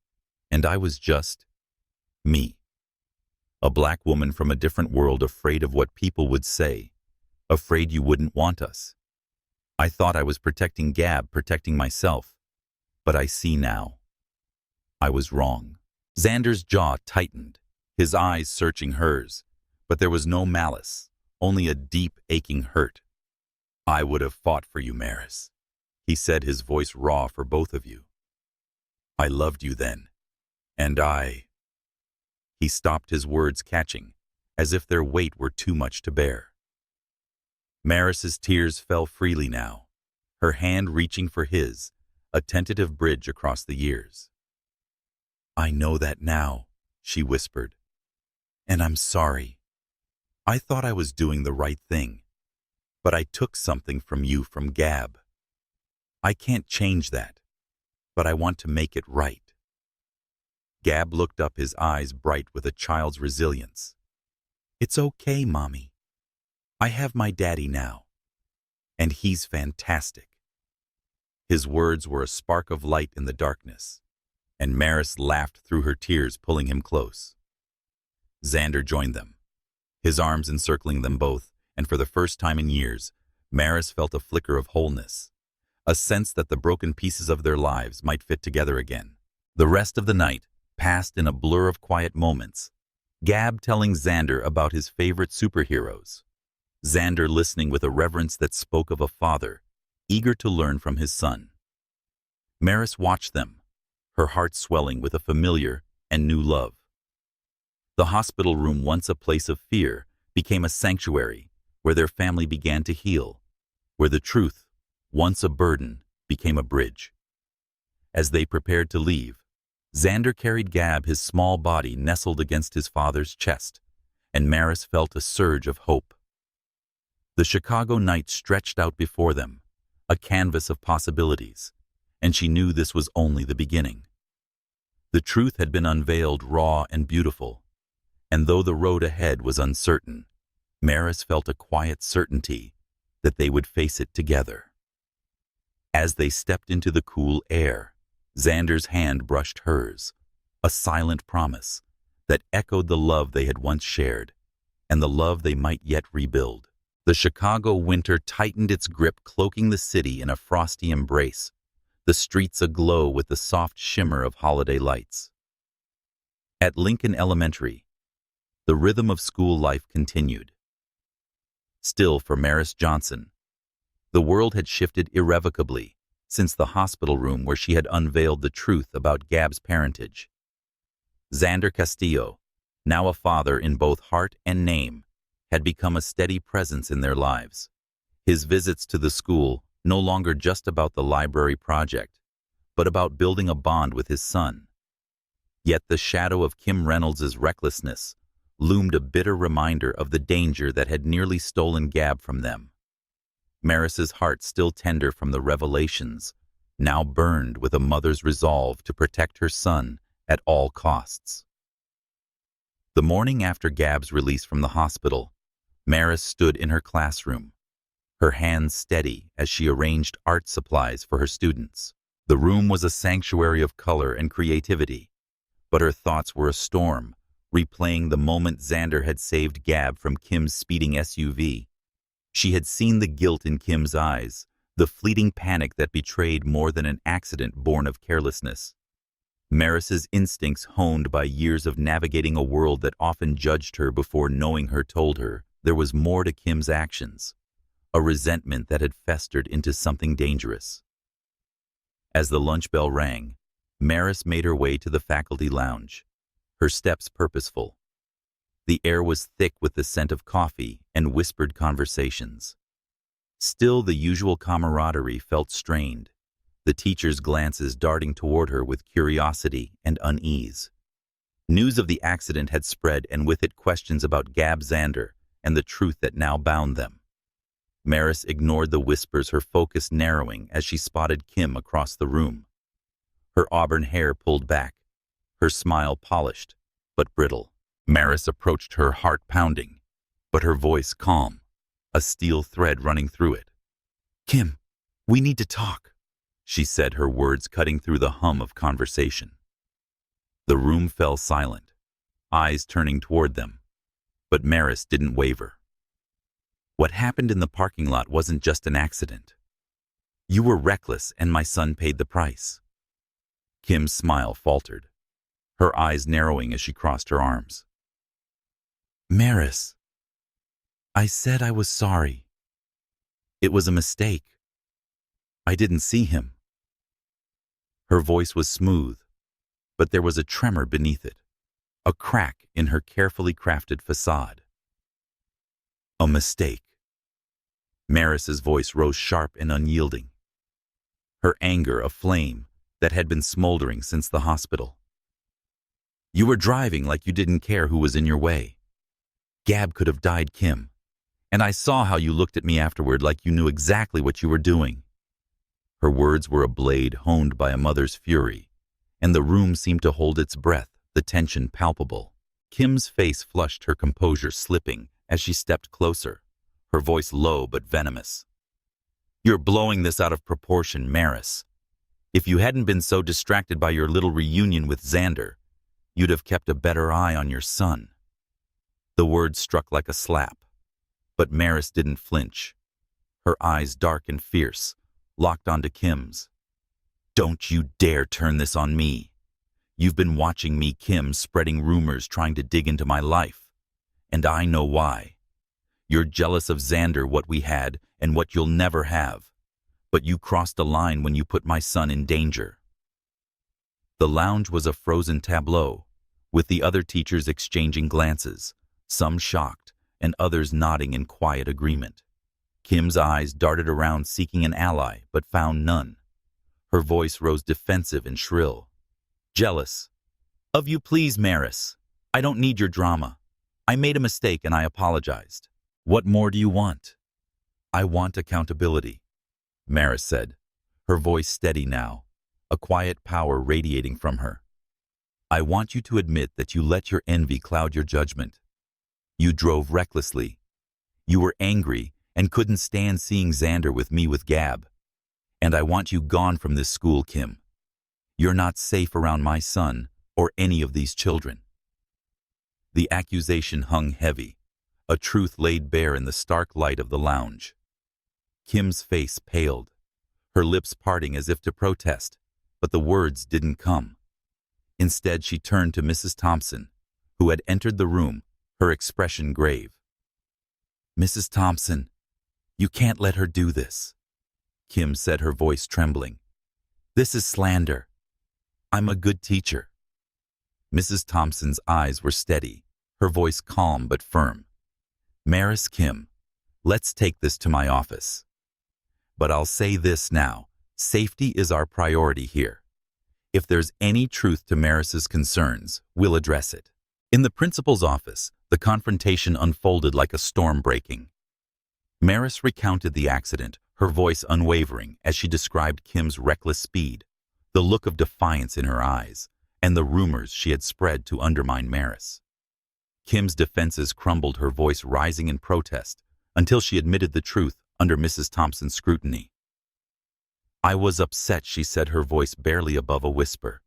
and I was just me. A black woman from a different world, afraid of what people would say, afraid you wouldn't want us. I thought I was protecting Gab, protecting myself, but I see now. I was wrong." Zander's jaw tightened, his eyes searching hers, but there was no malice, only a deep, aching hurt. "I would have fought for you, Maris," he said, his voice raw, "for both of you. I loved you then, and I—" He stopped, his words catching, as if their weight were too much to bear. Maris's tears fell freely now, her hand reaching for his, a tentative bridge across the years. "I know that now," she whispered, "and I'm sorry. I thought I was doing the right thing, but I took something from you from Gab. I can't change that, but I want to make it right." Gab looked up, his eyes bright with a child's resilience. "It's okay, Mommy. I have my daddy now, and he's fantastic." His words were a spark of light in the darkness, and Maris laughed through her tears, pulling him close. Zander joined them, his arms encircling them both, and for the first time in years, Maris felt a flicker of wholeness, a sense that the broken pieces of their lives might fit together again. The rest of the night passed in a blur of quiet moments, Gab telling Zander about his favorite superheroes, Zander listening with a reverence that spoke of a father, eager to learn from his son. Maris watched them, her heart swelling with a familiar and new love. The hospital room, once a place of fear, became a sanctuary where their family began to heal, where the truth, once a burden, became a bridge. As they prepared to leave, Zander carried Gab, his small body nestled against his father's chest, and Maris felt a surge of hope. The Chicago night stretched out before them, a canvas of possibilities, and she knew this was only the beginning. The truth had been unveiled, raw and beautiful, and though the road ahead was uncertain, Maris felt a quiet certainty that they would face it together. As they stepped into the cool air, Zander's hand brushed hers, a silent promise that echoed the love they had once shared and the love they might yet rebuild. The Chicago winter tightened its grip, cloaking the city in a frosty embrace, the streets aglow with the soft shimmer of holiday lights. At Lincoln Elementary, the rhythm of school life continued. Still, for Maris Johnson, the world had shifted irrevocably since the hospital room where she had unveiled the truth about Gab's parentage. Zander Castillo, now a father in both heart and name, had become a steady presence in their lives. His visits to the school, no longer just about the library project, but about building a bond with his son. Yet the shadow of Kim Reynolds' recklessness loomed, a bitter reminder of the danger that had nearly stolen Gab from them. Maris's heart, still tender from the revelations, now burned with a mother's resolve to protect her son at all costs. The morning after Gab's release from the hospital, Maris stood in her classroom, her hands steady as she arranged art supplies for her students. The room was a sanctuary of color and creativity, but her thoughts were a storm, replaying the moment Zander had saved Gab from Kim's speeding SUV. She had seen the guilt in Kim's eyes, the fleeting panic that betrayed more than an accident born of carelessness. Maris's instincts, honed by years of navigating a world that often judged her before knowing her, told her there was more to Kim's actions, a resentment that had festered into something dangerous. As the lunch bell rang, Maris made her way to the faculty lounge, her steps purposeful. The air was thick with the scent of coffee and whispered conversations. Still, the usual camaraderie felt strained, the teachers' glances darting toward her with curiosity and unease. News of the accident had spread, and with it questions about Gab, Zander, and the truth that now bound them. Maris ignored the whispers, her focus narrowing as she spotted Kim across the room. Her auburn hair pulled back, her smile polished but brittle. Maris approached her, heart pounding, but her voice calm, a steel thread running through it. "Kim, we need to talk," she said, her words cutting through the hum of conversation. The room fell silent, eyes turning toward them, but Maris didn't waver. "What happened in the parking lot wasn't just an accident. You were reckless, and my son paid the price." Kim's smile faltered, her eyes narrowing as she crossed her arms. "Maris, I said I was sorry. It was a mistake. I didn't see him." Her voice was smooth, but there was a tremor beneath it, a crack in her carefully crafted facade. "A mistake. Maris's voice rose sharp and unyielding, her anger a flame that had been smoldering since the hospital. You were driving like you didn't care who was in your way. Gab could have died, Kim. And I saw how you looked at me afterward like you knew exactly what you were doing. Her words were a blade honed by a mother's fury, and the room seemed to hold its breath, the tension palpable. Kim's face flushed, her composure slipping as she stepped closer, her voice low but venomous. You're blowing this out of proportion, Maris. If you hadn't been so distracted by your little reunion with Zander, you'd have kept a better eye on your son. The words struck like a slap, but Maris didn't flinch. Her eyes, dark and fierce, locked onto Kim's. Don't you dare turn this on me. You've been watching me, Kim, spreading rumors, trying to dig into my life. And I know why. You're jealous of Zander, what we had, and what you'll never have. But you crossed a line when you put my son in danger. The lounge was a frozen tableau, with the other teachers exchanging glances, some shocked and others nodding in quiet agreement. Kim's eyes darted around seeking an ally, but found none. Her voice rose defensive and shrill. Jealous. Of you, please, Maris. I don't need your drama. I made a mistake and I apologized. What more do you want? I want accountability, Maris said, her voice steady now, a quiet power radiating from her. I want you to admit that you let your envy cloud your judgment. You drove recklessly. You were angry and couldn't stand seeing Zander with me with Gab. And I want you gone from this school, Kim. You're not safe around my son or any of these children. The accusation hung heavy, a truth laid bare in the stark light of the lounge. Kim's face paled, her lips parting as if to protest, but the words didn't come. Instead, she turned to Mrs. Thompson, who had entered the room, her expression grave. Mrs. Thompson, you can't let her do this, Kim said, her voice trembling. This is slander. I'm a good teacher. Mrs. Thompson's eyes were steady, her voice calm but firm. Maris, Kim, let's take this to my office. But I'll say this now, safety is our priority here. If there's any truth to Maris's concerns, we'll address it. In the principal's office, the confrontation unfolded like a storm breaking. Maris recounted the accident, her voice unwavering as she described Kim's reckless speed, the look of defiance in her eyes, and the rumors she had spread to undermine Maris. Kim's defenses crumbled, her voice rising in protest, until she admitted the truth under Mrs. Thompson's scrutiny. I was upset, she said, her voice barely above a whisper.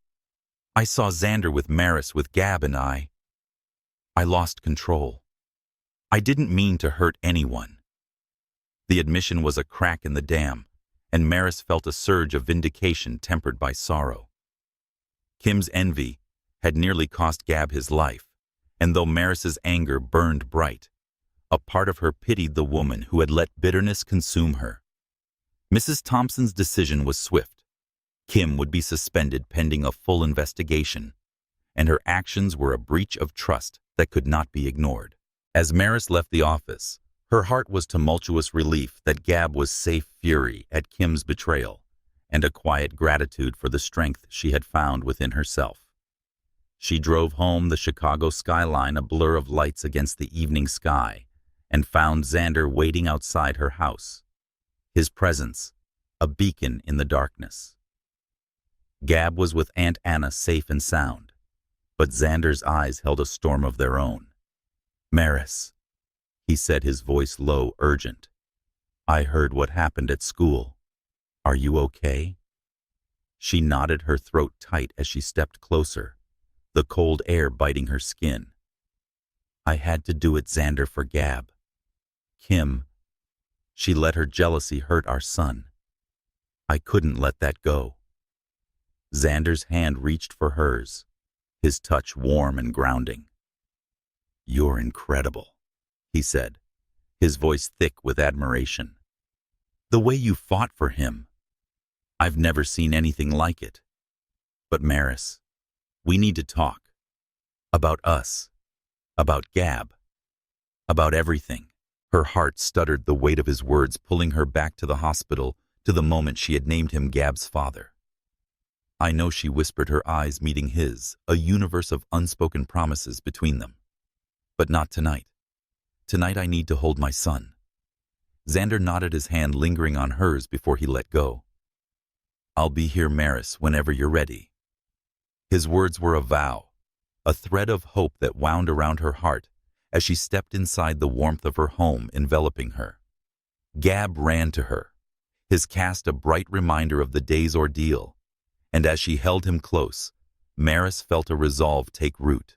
I saw Zander with Maris, with Gab, and I lost control. I didn't mean to hurt anyone. The admission was a crack in the dam, and Maris felt a surge of vindication tempered by sorrow. Kim's envy had nearly cost Gab his life, and though Maris's anger burned bright, a part of her pitied the woman who had let bitterness consume her. Mrs. Thompson's decision was swift. Kim would be suspended pending a full investigation, and her actions were a breach of trust that could not be ignored. As Maris left the office, her heart was tumultuous relief that Gab was safe, fury at Kim's betrayal, and a quiet gratitude for the strength she had found within herself. She drove home, the Chicago skyline a blur of lights against the evening sky, and found Zander waiting outside her house, his presence a beacon in the darkness. Gab was with Aunt Anna safe and sound, but Zander's eyes held a storm of their own. Maris, he said, his voice low, urgent. I heard what happened at school. Are you okay? She nodded, her throat tight as she stepped closer, the cold air biting her skin. I had to do it, Zander, for Gab. Kim, she let her jealousy hurt our son. I couldn't let that go. Zander's hand reached for hers, his touch warm and grounding. You're incredible, he said, his voice thick with admiration. The way you fought for him. I've never seen anything like it. But Maris, we need to talk. About us. About Gab. About everything. Her heart stuttered the weight of his words, pulling her back to the hospital, to the moment she had named him Gab's father. "I know," she whispered, her eyes meeting his, a universe of unspoken promises between them. "But not tonight. Tonight I need to hold my son." Zander nodded, his hand lingering on hers before he let go. "I'll be here, Maris, whenever you're ready." His words were a vow, a thread of hope that wound around her heart as she stepped inside, the warmth of her home enveloping her. Gab ran to her, his cast a bright reminder of the day's ordeal, and as she held him close, Maris felt a resolve take root.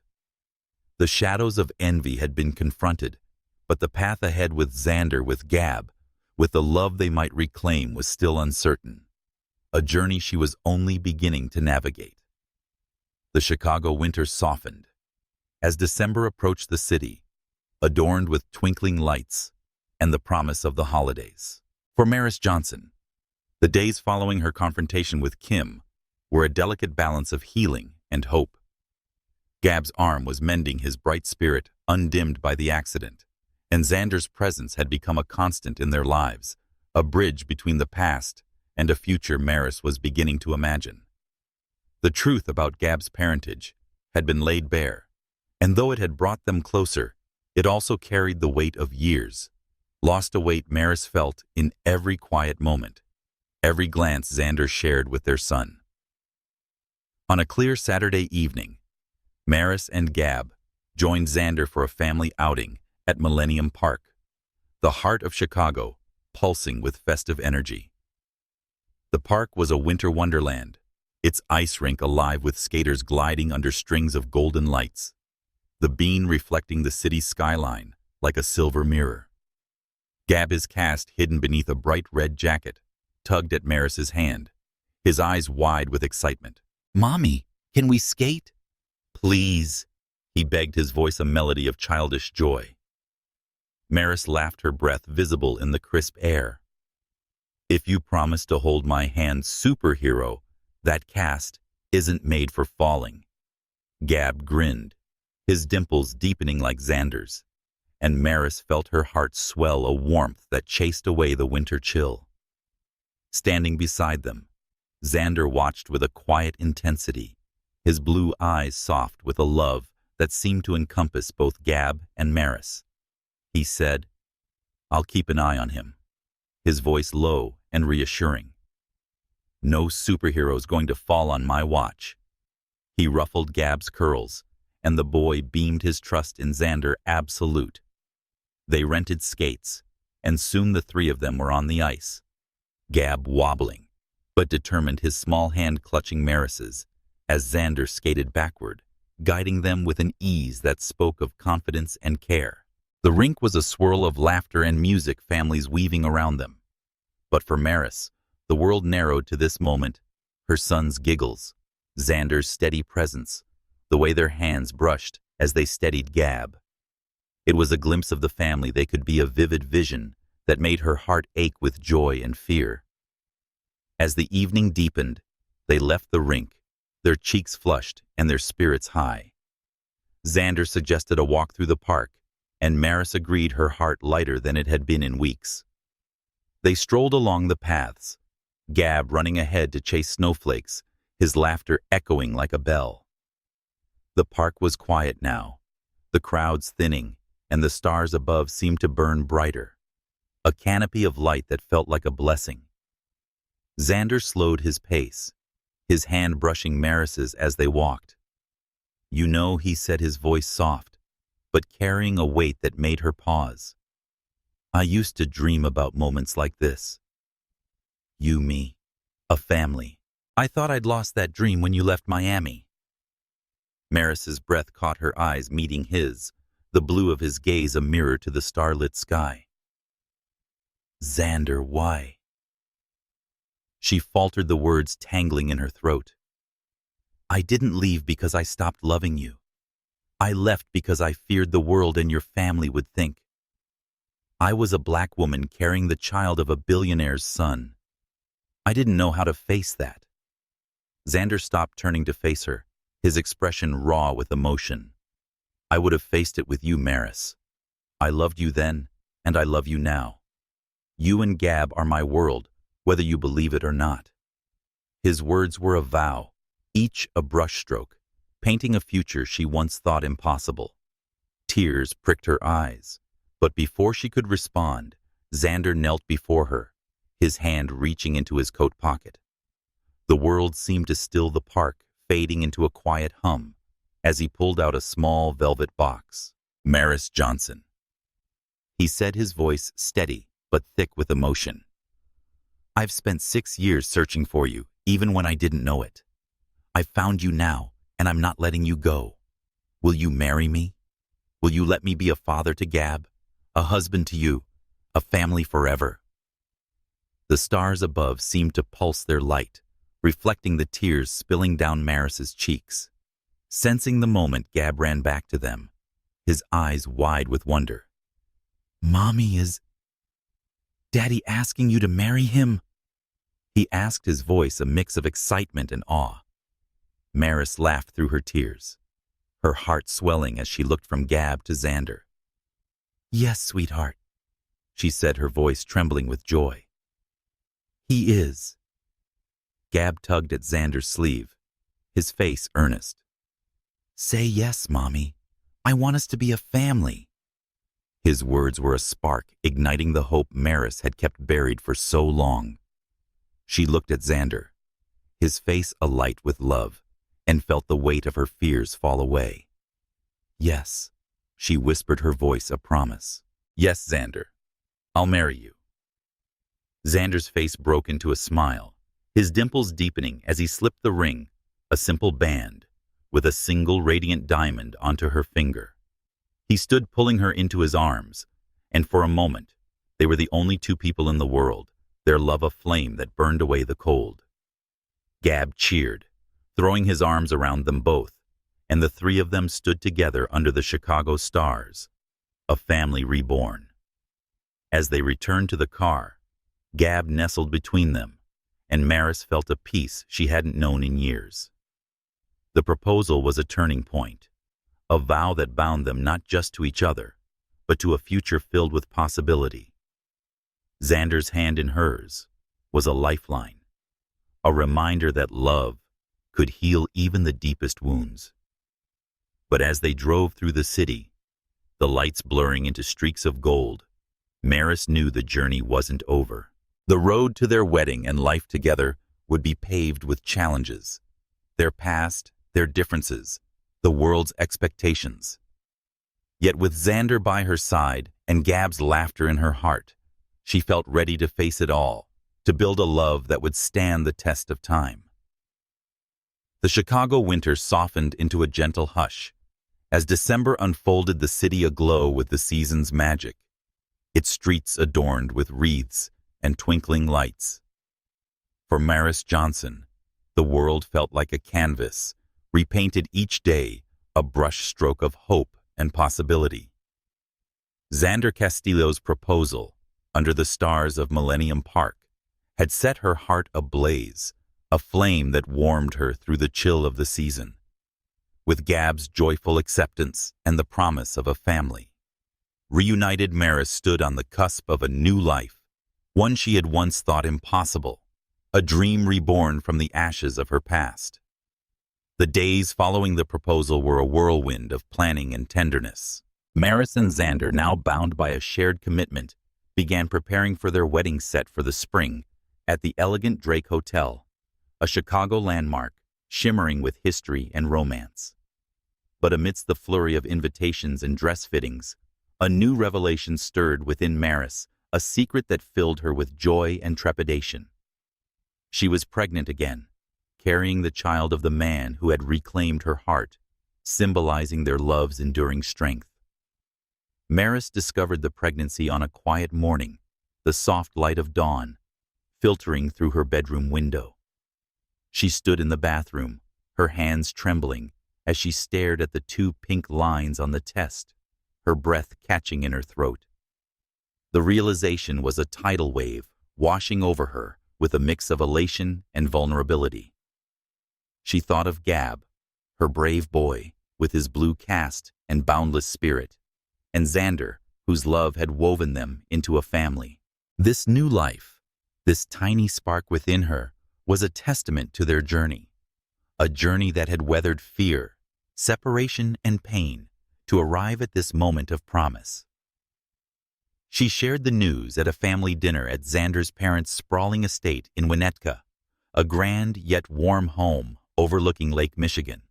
The shadows of envy had been confronted, but the path ahead with Zander, with Gab, with the love they might reclaim, was still uncertain, a journey she was only beginning to navigate. The Chicago winter softened. As December approached, the city, adorned with twinkling lights and the promise of the holidays. For Maris Johnson, the days following her confrontation with Kim were a delicate balance of healing and hope. Gab's arm was mending, his bright spirit undimmed by the accident, and Zander's presence had become a constant in their lives, a bridge between the past and a future Maris was beginning to imagine. The truth about Gab's parentage had been laid bare, and though it had brought them closer, it also carried the weight of years, lost, a weight Maris felt in every quiet moment, every glance Zander shared with their son. On a clear Saturday evening, Maris and Gab joined Zander for a family outing at Millennium Park, the heart of Chicago, pulsing with festive energy. The park was a winter wonderland, its ice rink alive with skaters gliding under strings of golden lights, the bean reflecting the city's skyline like a silver mirror. Gab, his cast hidden beneath a bright red jacket, tugged at Maris's hand, his eyes wide with excitement. "Mommy, can we skate?" "Please," he begged, his voice a melody of childish joy. Maris laughed, her breath visible in the crisp air. "If you promise to hold my hand, superhero, that cast isn't made for falling." Gab grinned, his dimples deepening like Zander's, and Maris felt her heart swell, a warmth that chased away the winter chill. Standing beside them, Zander watched with a quiet intensity, his blue eyes soft with a love that seemed to encompass both Gab and Maris. He said, "I'll keep an eye on him," his voice low and reassuring. "No superhero's going to fall on my watch." He ruffled Gab's curls, and the boy beamed his trust in Zander absolute. They rented skates, and soon the three of them were on the ice. Gab wobbling, but determined, his small hand clutching Maris's, as Zander skated backward, guiding them with an ease that spoke of confidence and care. The rink was a swirl of laughter and music, families weaving around them. But for Maris, the world narrowed to this moment, her son's giggles, Zander's steady presence, the way their hands brushed as they steadied Gab. It was a glimpse of the family they could be, a vivid vision that made her heart ache with joy and fear. As the evening deepened, they left the rink, their cheeks flushed and their spirits high. Zander suggested a walk through the park, and Maris agreed, her heart lighter than it had been in weeks. They strolled along the paths, Gab running ahead to chase snowflakes, his laughter echoing like a bell. The park was quiet now, the crowds thinning, and the stars above seemed to burn brighter, a canopy of light that felt like a blessing. Zander slowed his pace, his hand brushing Maris's as they walked. "You know," he said, his voice soft, but carrying a weight that made her pause, "I used to dream about moments like this. You, me, a family. I thought I'd lost that dream when you left Miami." Maris's breath caught her eyes meeting his, the blue of his gaze a mirror to the starlit sky. "Zander, why?" She faltered, the words tangling in her throat. "I didn't leave because I stopped loving you. I left because I feared the world and your family would think. I was a black woman carrying the child of a billionaire's son. I didn't know how to face that." Zander stopped, turning to face her, his expression raw with emotion. "I would have faced it with you, Maris. I loved you then, and I love you now. You and Gab are my world, whether you believe it or not." His words were a vow, each a brushstroke, painting a future she once thought impossible. Tears pricked her eyes, but before she could respond, Zander knelt before her, his hand reaching into his coat pocket. The world seemed to still the park, fading into a quiet hum, as he pulled out a small velvet box. "Maris Johnson," he said, his voice steady but thick with emotion. "I've spent 6 years searching for you, even when I didn't know it. I've found you now, and I'm not letting you go. Will you marry me? Will you let me be a father to Gab, a husband to you, a family forever?" The stars above seemed to pulse their light, reflecting the tears spilling down Maris's cheeks. Sensing the moment, Gab ran back to them, his eyes wide with wonder. "Mommy, is Daddy asking you to marry him?" he asked, his voice a mix of excitement and awe. Maris laughed through her tears, her heart swelling as she looked from Gab to Zander. "Yes, sweetheart," she said, her voice trembling with joy. "He is." Gab tugged at Zander's sleeve, his face earnest. "Say yes, Mommy. I want us to be a family." His words were a spark, igniting the hope Maris had kept buried for so long. She looked at Zander, his face alight with love, and felt the weight of her fears fall away. "Yes," she whispered, her voice a promise. "Yes, Zander. I'll marry you." Zander's face broke into a smile, his dimples deepening as he slipped the ring, a simple band, with a single radiant diamond, onto her finger. He stood pulling her into his arms, and for a moment, they were the only two people in the world, their love a flame that burned away the cold. Gab cheered, throwing his arms around them both, and the three of them stood together under the Chicago stars, a family reborn. As they returned to the car, Gab nestled between them, and Maris felt a peace she hadn't known in years. The proposal was a turning point, a vow that bound them not just to each other, but to a future filled with possibility. Zander's hand in hers was a lifeline, a reminder that love could heal even the deepest wounds. But as they drove through the city, the lights blurring into streaks of gold, Maris knew the journey wasn't over. The road to their wedding and life together would be paved with challenges, their past, their differences, the world's expectations. Yet with Zander by her side and Gab's laughter in her heart, she felt ready to face it all, to build a love that would stand the test of time. The Chicago winter softened into a gentle hush, as December unfolded, the city aglow with the season's magic, its streets adorned with wreaths and twinkling lights. For Maris Johnson, the world felt like a canvas, repainted each day, a brush stroke of hope and possibility. Zander Castillo's proposal, under the stars of Millennium Park, had set her heart ablaze, a flame that warmed her through the chill of the season. With Gab's joyful acceptance and the promise of a family, reunited Maris stood on the cusp of a new life, one she had once thought impossible, a dream reborn from the ashes of her past. The days following the proposal were a whirlwind of planning and tenderness. Maris and Zander, now bound by a shared commitment, began preparing for their wedding set for the spring at the elegant Drake Hotel, a Chicago landmark shimmering with history and romance. But amidst the flurry of invitations and dress fittings, a new revelation stirred within Maris, a secret that filled her with joy and trepidation. She was pregnant again, carrying the child of the man who had reclaimed her heart, symbolizing their love's enduring strength. Maris discovered the pregnancy on a quiet morning, the soft light of dawn filtering through her bedroom window. She stood in the bathroom, her hands trembling as she stared at the 2 pink lines on the test, her breath catching in her throat. The realization was a tidal wave washing over her with a mix of elation and vulnerability. She thought of Gab, her brave boy, with his blue cast and boundless spirit, and Zander, whose love had woven them into a family. This new life, this tiny spark within her, was a testament to their journey, a journey that had weathered fear, separation, and pain to arrive at this moment of promise. She shared the news at a family dinner at Zander's parents' sprawling estate in Winnetka, a grand yet warm home overlooking Lake Michigan.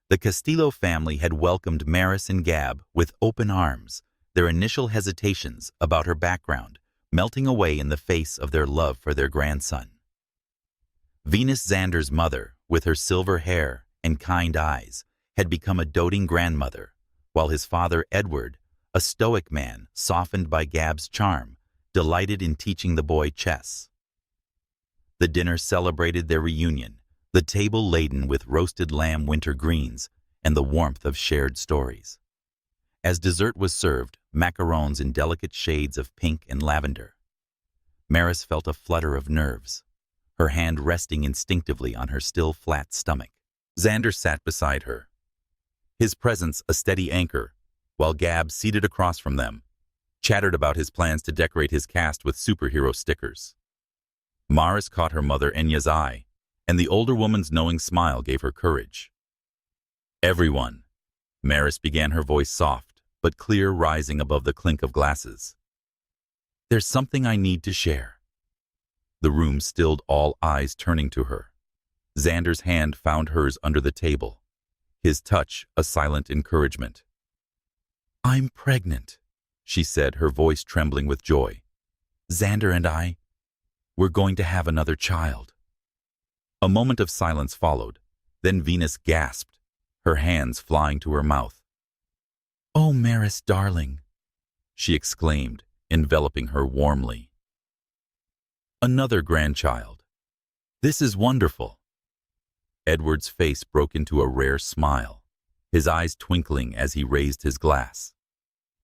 The Castillo family had welcomed Maris and Gab with open arms, their initial hesitations about her background melting away in the face of their love for their grandson. Venus Zander's mother, with her silver hair and kind eyes, had become a doting grandmother, while his father, Edward, a stoic man softened by Gab's charm, delighted in teaching the boy chess. The dinner celebrated their reunion, the table laden with roasted lamb winter greens and the warmth of shared stories. As dessert was served, macarons in delicate shades of pink and lavender. Maris felt a flutter of nerves, her hand resting instinctively on her still flat stomach. Zander sat beside her, his presence a steady anchor, while Gab, seated across from them, chattered about his plans to decorate his cast with superhero stickers. Maris caught her mother Enya's eye, and the older woman's knowing smile gave her courage. "Everyone," Maris began, her voice soft but clear, rising above the clink of glasses. "There's something I need to share." The room stilled, all eyes turning to her. Zander's hand found hers under the table, his touch a silent encouragement. "I'm pregnant," she said, her voice trembling with joy. "Zander and we're going to have another child." A moment of silence followed. Then Venus gasped, her hands flying to her mouth. "Oh, Maris, darling," she exclaimed, enveloping her warmly. "Another grandchild. This is wonderful." Edward's face broke into a rare smile, his eyes twinkling as he raised his glass.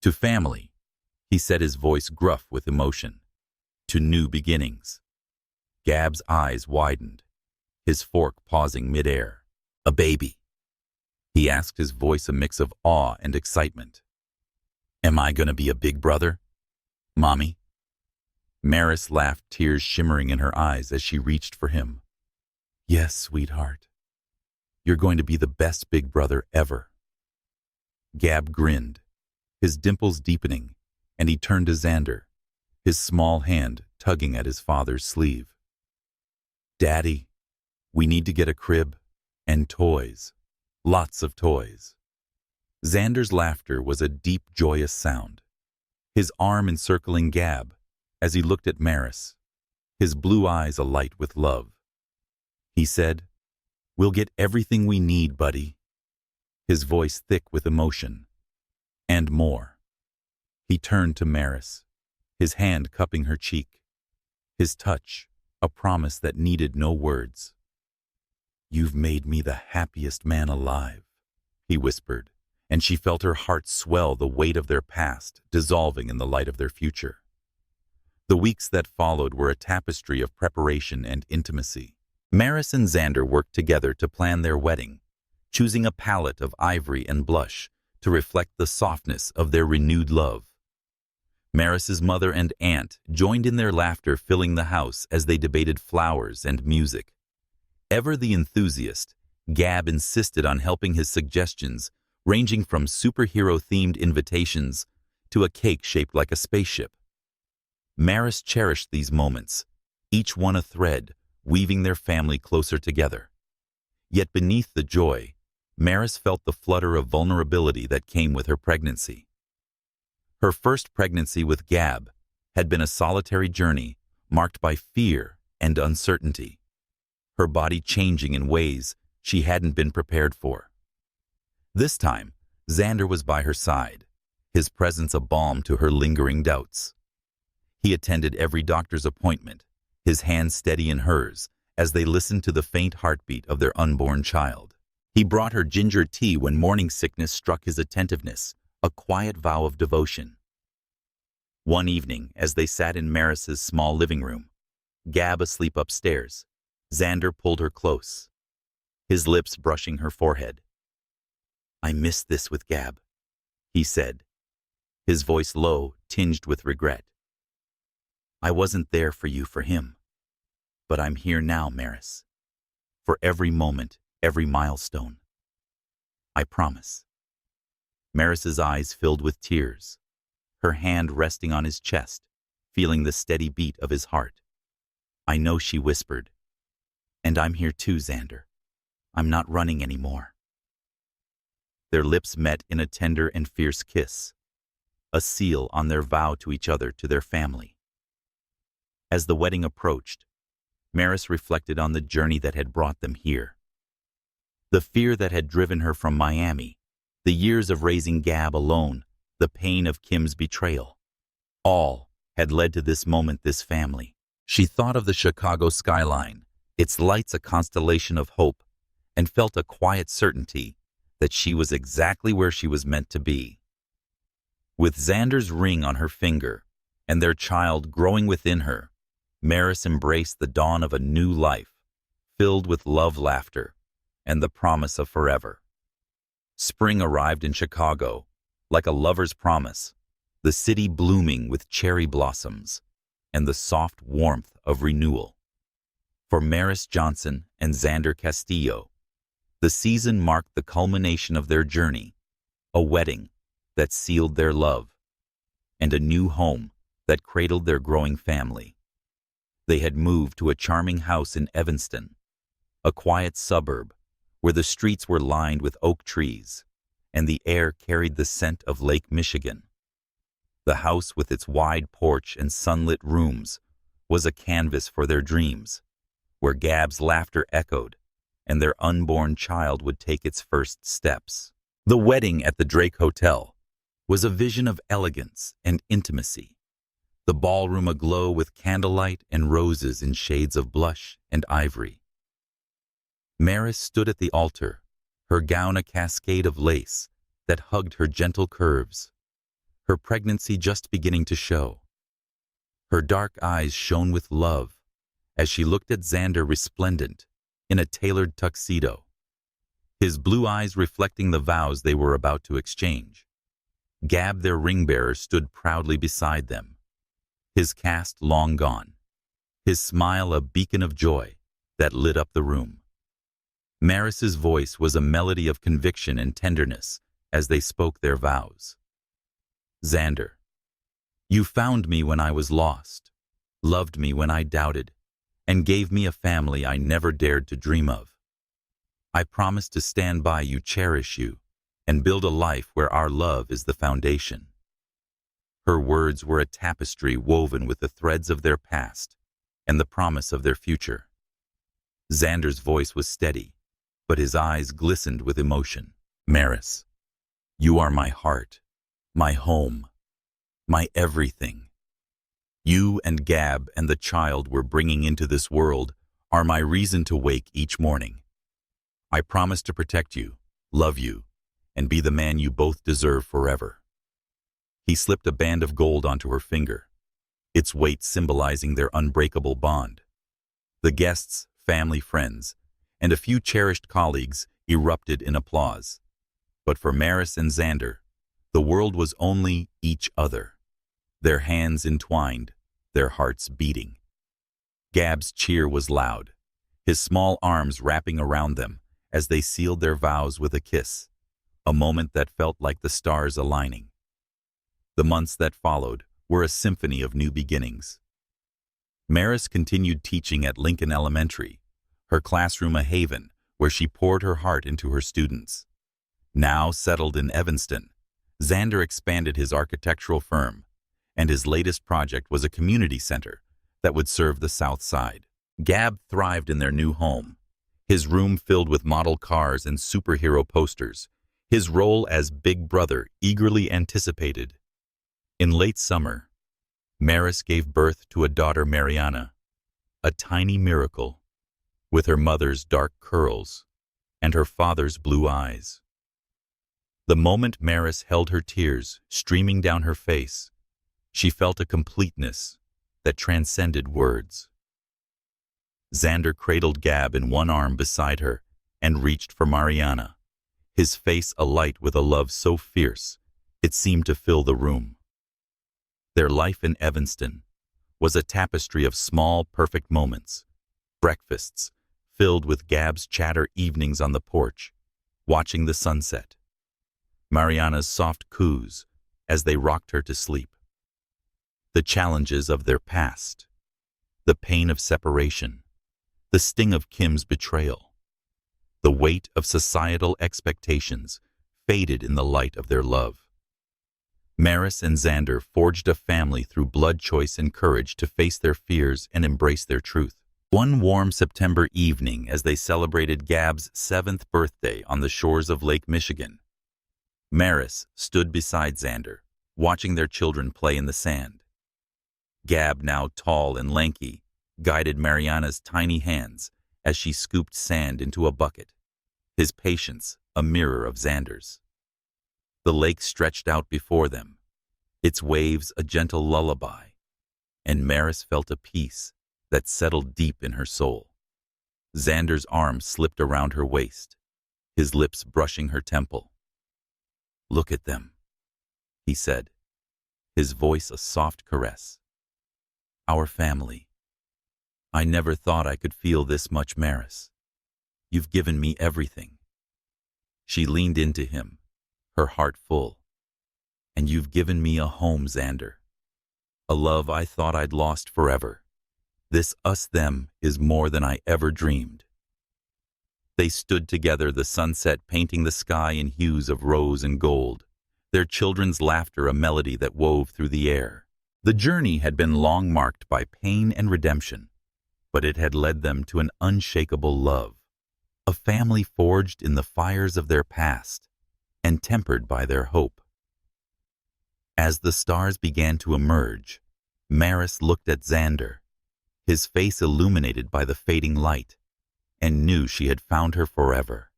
"To family," he said, his voice gruff with emotion. "To new beginnings." Gab's eyes widened, his fork pausing midair. "A baby?" he asked, his voice a mix of awe and excitement. "Am I going to be a big brother, Mommy?" Maris laughed, tears shimmering in her eyes as she reached for him. "Yes, sweetheart. You're going to be the best big brother ever." Gab grinned, his dimples deepening, and he turned to Zander, his small hand tugging at his father's sleeve. "Daddy, we need to get a crib and toys. Lots of toys." Zander's laughter was a deep, joyous sound, his arm encircling Gab as he looked at Maris, his blue eyes alight with love. He said, "We'll get everything we need, buddy," his voice thick with emotion. "And more." He turned to Maris, his hand cupping her cheek, his touch a promise that needed no words. "You've made me the happiest man alive," he whispered, and she felt her heart swell, the weight of their past dissolving in the light of their future. The weeks that followed were a tapestry of preparation and intimacy. Maris and Zander worked together to plan their wedding, choosing a palette of ivory and blush to reflect the softness of their renewed love. Maris's mother and aunt joined in their laughter, filling the house as they debated flowers and music. Ever the enthusiast, Gab insisted on helping, his suggestions ranging from superhero-themed invitations to a cake shaped like a spaceship. Maris cherished these moments, each one a thread, weaving their family closer together. Yet beneath the joy, Maris felt the flutter of vulnerability that came with her pregnancy. Her first pregnancy with Gab had been a solitary journey marked by fear and uncertainty, her body changing in ways she hadn't been prepared for. This time, Zander was by her side, his presence a balm to her lingering doubts. He attended every doctor's appointment, his hand steady in hers as they listened to the faint heartbeat of their unborn child. He brought her ginger tea when morning sickness struck his attentiveness, a quiet vow of devotion. One evening, as they sat in Maris's small living room, Gab asleep upstairs, Zander pulled her close, his lips brushing her forehead. "I missed this with Gab," he said, his voice low, tinged with regret. I wasn't there for you for him, but I'm here now, Maris. For every moment, every milestone. I promise. Maris's eyes filled with tears, her hand resting on his chest, feeling the steady beat of his heart. I know, she whispered. And I'm here too, Zander. I'm not running anymore. Their lips met in a tender and fierce kiss, a seal on their vow to each other, to their family. As the wedding approached, Maris reflected on the journey that had brought them here. The fear that had driven her from Miami, the years of raising Gab alone, the pain of Kim's betrayal. All had led to this moment, this family. She thought of the Chicago skyline, its lights a constellation of hope, and felt a quiet certainty that she was exactly where she was meant to be. With Zander's ring on her finger and their child growing within her, Maris embraced the dawn of a new life, filled with love, laughter, and the promise of forever. Spring arrived in Chicago, like a lover's promise, the city blooming with cherry blossoms and the soft warmth of renewal. For Maris Johnson and Zander Castillo, the season marked the culmination of their journey, a wedding that sealed their love, and a new home that cradled their growing family. They had moved to a charming house in Evanston, a quiet suburb where the streets were lined with oak trees and the air carried the scent of Lake Michigan. The house, with its wide porch and sunlit rooms, was a canvas for their dreams, where Gab's laughter echoed and their unborn child would take its first steps. The wedding at the Drake Hotel was a vision of elegance and intimacy, the ballroom aglow with candlelight and roses in shades of blush and ivory. Maris stood at the altar, her gown a cascade of lace that hugged her gentle curves, her pregnancy just beginning to show. Her dark eyes shone with love as she looked at Zander, resplendent in a tailored tuxedo, his blue eyes reflecting the vows they were about to exchange. Gab, their ring-bearer, stood proudly beside them, his caste long gone, his smile a beacon of joy that lit up the room. Maris's voice was a melody of conviction and tenderness as they spoke their vows. Zander, you found me when I was lost, loved me when I doubted, and gave me a family I never dared to dream of. I promise to stand by you, cherish you, and build a life where our love is the foundation. Her words were a tapestry woven with the threads of their past and the promise of their future. Zander's voice was steady, but his eyes glistened with emotion. Maris, you are my heart, my home, my everything. You and Gab and the child we're bringing into this world are my reason to wake each morning. I promise to protect you, love you, and be the man you both deserve forever. He slipped a band of gold onto her finger, its weight symbolizing their unbreakable bond. The guests, family, friends, and a few cherished colleagues erupted in applause. But for Maris and Zander, the world was only each other, their hands entwined, their hearts beating. Gab's cheer was loud, his small arms wrapping around them as they sealed their vows with a kiss, a moment that felt like the stars aligning. The months that followed were a symphony of new beginnings. Maris continued teaching at Lincoln Elementary, her classroom a haven where she poured her heart into her students. Now settled in Evanston, Zander expanded his architectural firm, and his latest project was a community center that would serve the South Side. Gab thrived in their new home, his room filled with model cars and superhero posters, his role as Big Brother eagerly anticipated. In late summer, Maris gave birth to a daughter, Mariana, a tiny miracle, with her mother's dark curls and her father's blue eyes. The moment Maris held her tears streaming down her face, she felt a completeness that transcended words. Zander cradled Gab in one arm beside her and reached for Mariana, his face alight with a love so fierce It seemed to fill the room. Their life in Evanston was a tapestry of small, perfect moments. Breakfasts, filled with Gab's chatter, evenings on the porch, watching the sunset. Mariana's soft coos as they rocked her to sleep. The challenges of their past. The pain of separation. The sting of Kim's betrayal. The weight of societal expectations faded in the light of their love. Maris and Zander forged a family through blood, choice, and courage to face their fears and embrace their truth. One warm September evening, as they celebrated Gab's 7th birthday on the shores of Lake Michigan, Maris stood beside Zander, watching their children play in the sand. Gab, now tall and lanky, guided Mariana's tiny hands as she scooped sand into a bucket, his patience a mirror of Zander's. The lake stretched out before them, its waves a gentle lullaby, and Maris felt a peace that settled deep in her soul. Zander's arm slipped around her waist, his lips brushing her temple. "Look at them," he said, his voice a soft caress. "Our family. I never thought I could feel this much, Maris. You've given me everything." She leaned into him, her heart full. "And you've given me a home, Zander. A love I thought I'd lost forever. This us-them is more than I ever dreamed." They stood together, the sunset painting the sky in hues of rose and gold, their children's laughter a melody that wove through the air. The journey had been long, marked by pain and redemption, but it had led them to an unshakable love, a family forged in the fires of their past and tempered by their hope. As the stars began to emerge, Maris looked at Zander, his face illuminated by the fading light, and knew she had found her forever.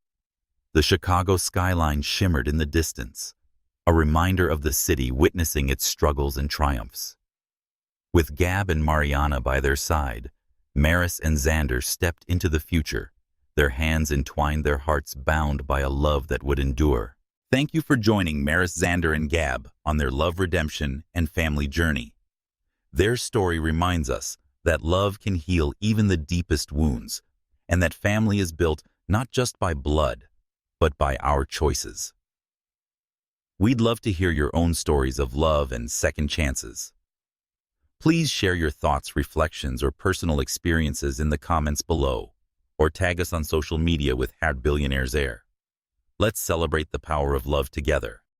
The Chicago skyline shimmered in the distance, a reminder of the city witnessing its struggles and triumphs. With Gab and Mariana by their side, Maris and Zander stepped into the future, their hands entwined, their hearts bound by a love that would endure. Thank you for joining Maris, Zander, and Gab on their love, redemption, and family journey. Their story reminds us that love can heal even the deepest wounds, and that family is built not just by blood, but by our choices. We'd love to hear your own stories of love and second chances. Please share your thoughts, reflections, or personal experiences in the comments below, or tag us on social media with #Billionaires. Let's celebrate the power of love together.